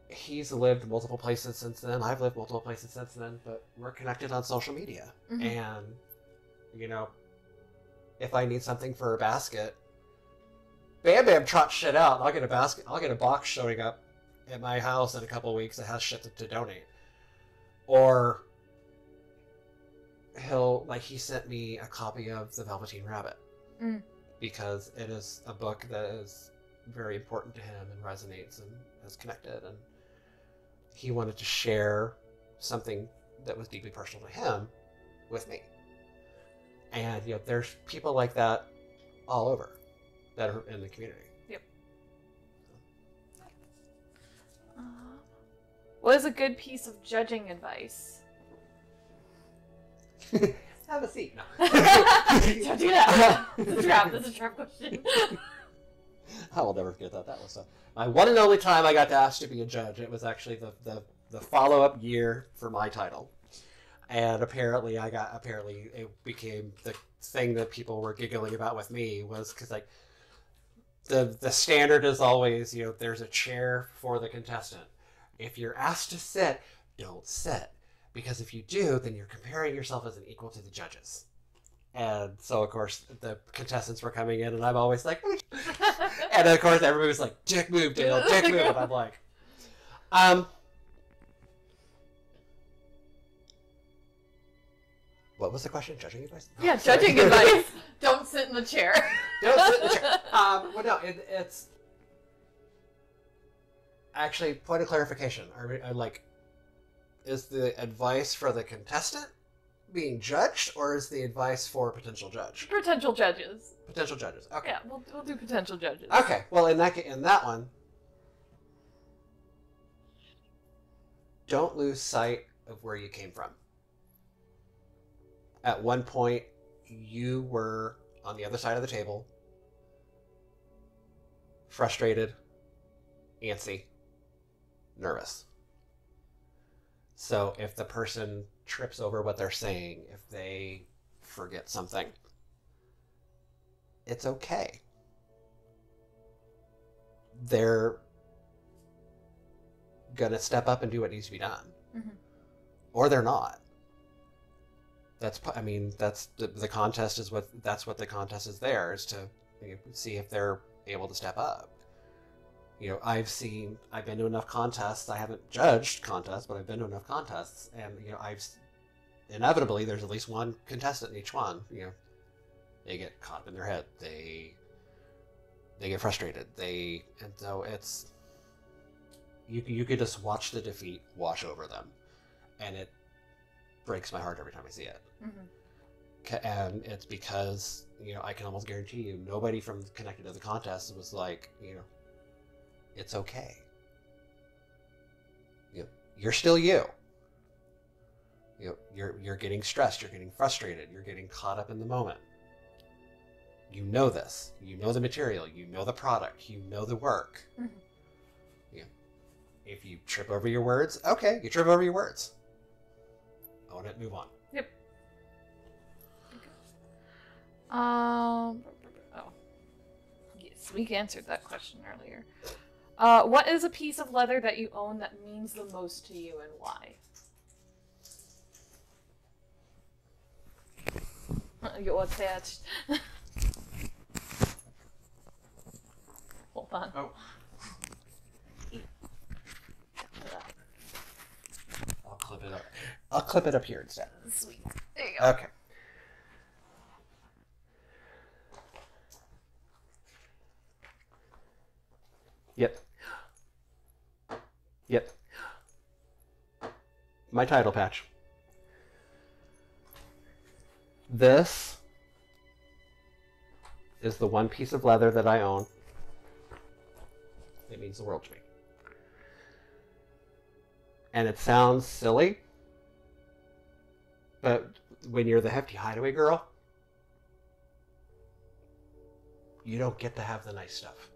he's lived multiple places since then. I've lived multiple places since then, but we're connected on social media. Mm-hmm. And, if I need something for a basket, Bam Bam trots shit out. I'll get a basket. I'll get a box showing up at my house in a couple of weeks that has shit to donate. Or he sent me a copy of The Velveteen Rabbit because it is a book that is very important to him and resonates and is connected, and he wanted to share something that was deeply personal to him with me. And there's people like that all over that are in the community. Yep. What is a good piece of judging advice? Have a seat. No. Don't do that. That's a trap question. I will never forget that. That was my one and only time I got to ask to be a judge. It was actually the follow-up year for my title. And apparently it became the thing that people were giggling about with me was because the standard is always, there's a chair for the contestant. If you're asked to sit, don't sit. Because if you do, then you're comparing yourself as an equal to the judges. And so, of course, the contestants were coming in, and I'm always like, and of course, everybody was like, dick move, Dale, dick move. And I'm like, what was the question? Judging advice? Yeah, judging advice. Don't sit in the chair. Don't sit in the chair. Well, no, it's actually, point of clarification. Is the advice for the contestant being judged, or is the advice for a potential judge? Potential judges. Potential judges. Okay. Yeah, we'll do potential judges. Okay. Well, in that one, don't lose sight of where you came from. At one point, you were on the other side of the table, frustrated, antsy, nervous. So if the person trips over what they're saying, if they forget something, it's okay. They're going to step up and do what needs to be done. Mm-hmm. Or they're not. That's the contest is that's what the contest is there, is to see if they're able to step up. I've been to enough contests. I haven't judged contests, but I've been to enough contests, and inevitably there's at least one contestant in each one. They get caught up in their head. They get frustrated. And so it's you could just watch the defeat wash over them, and it breaks my heart every time I see it. Mm-hmm. And it's because I can almost guarantee you nobody from connected to the contest was like it's okay. You're still you. You're getting stressed. You're getting frustrated. You're getting caught up in the moment. You know this. You know the material. You know the product. You know the work. Mm-hmm. If you trip over your words, okay, you trip over your words. Own it. Move on. Yep. Oh, yes, we answered that question earlier. What is a piece of leather that you own that means the most to you, and why? You're attached. Hold on. Oh. I'll clip it up. I'll clip it up here instead. Sweet. There you go. Okay. Yep. My title patch. This is the one piece of leather that I own. It means the world to me. And it sounds silly, but when you're the hefty hideaway girl, you don't get to have the nice stuff.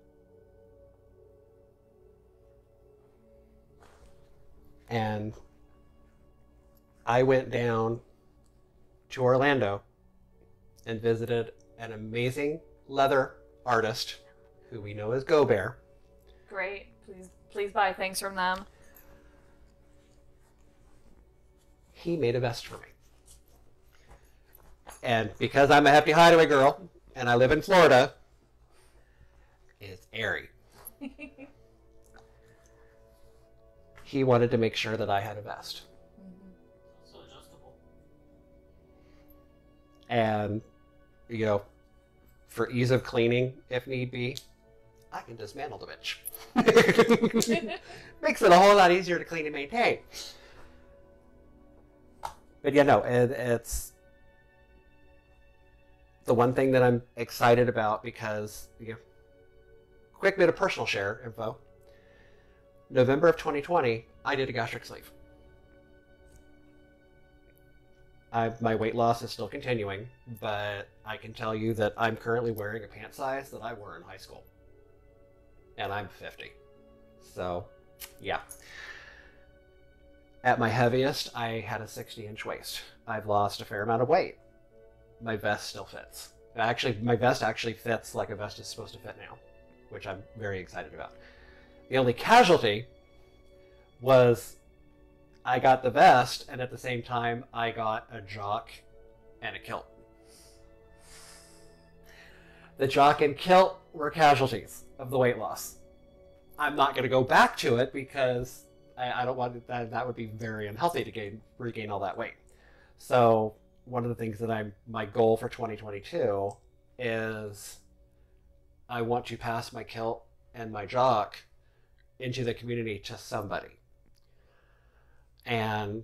And I went down to Orlando and visited an amazing leather artist who we know as Go Bear. Great. Please buy things from them. He made a vest for me. And because I'm a hefty hideaway girl and I live in Florida, it's airy. He wanted to make sure that I had a vest. So adjustable. And, you know, for ease of cleaning, if need be, I can dismantle the bitch. Makes it a whole lot easier to clean and maintain. But yeah, no, it's the one thing that I'm excited about because, you know, quick bit of personal share info. November of 2020, I did a gastric sleeve. My weight loss is still continuing, but I can tell you that I'm currently wearing a pant size that I wore in high school. And I'm 50. So, yeah. At my heaviest, I had a 60-inch waist. I've lost a fair amount of weight. My vest still fits. Actually, my vest actually fits like a vest is supposed to fit now, which I'm very excited about. The only casualty was I got the vest, and at the same time, I got a jock and a kilt. The jock and kilt were casualties of the weight loss. I'm not going to go back to it because I don't want that would be very unhealthy to regain all that weight. So one of the things that my goal for 2022 is I want to pass my kilt and my jock into the community to somebody. And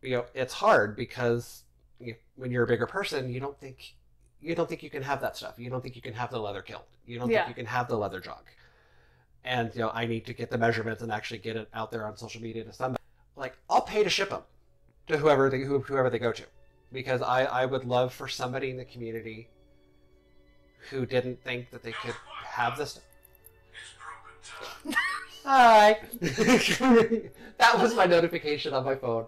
you know, it's hard because when you're a bigger person, you don't think you can have that stuff. You don't think you can have the leather kilt. You don't think you can have the leather jock. And you know, I need to get the measurements and actually get it out there on social media to somebody. Like, I'll pay to ship them to whoever they go to, because I would love for somebody in the community who didn't think that they could have this. Hi. That was my notification on my phone.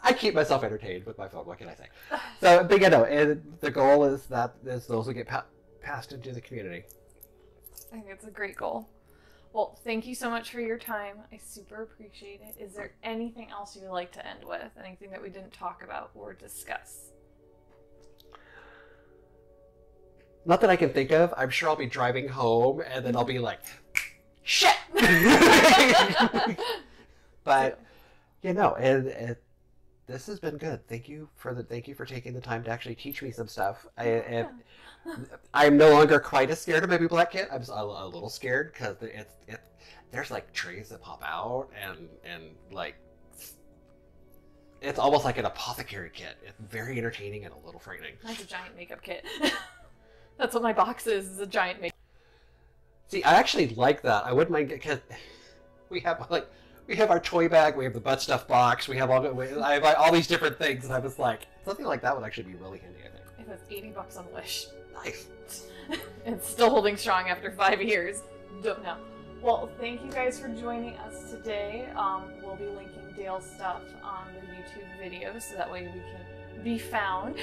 I keep myself entertained with my phone. What can I say? So, but you know, the goal is that those will get passed into the community. I think it's a great goal. Well, thank you so much for your time. I super appreciate it. Is there anything else you would like to end with? Anything that we didn't talk about or discuss? Not that I can think of. I'm sure I'll be driving home and then I'll be like, shit! But, you know, this has been good. Thank you for taking the time to actually teach me some stuff. I'm no longer quite as scared of Baby Black Kit. I'm a little scared because there's like trays that pop out and like it's almost like an apothecary kit. It's very entertaining and a little frightening. That's a giant makeup kit. That's what my box is a giant makeup. See, I actually like that. I wouldn't mind because we have our toy bag, we have the butt stuff box, I have all these different things, and I was like, something like that would actually be really handy, I think. It was $80 on Wish. Nice. It's still holding strong after 5 years. Don't know. Well, thank you guys for joining us today. We'll be linking Dale's stuff on the YouTube video so that way we can be found.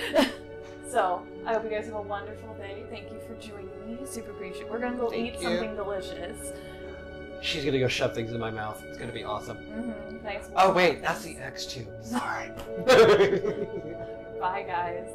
So, I hope you guys have a wonderful day. Thank you for joining me. Super appreciate it. We're gonna go eat something delicious. She's gonna go shove things in my mouth. It's gonna be awesome. Nice. Oh wait, that's the X2. Sorry. Bye guys.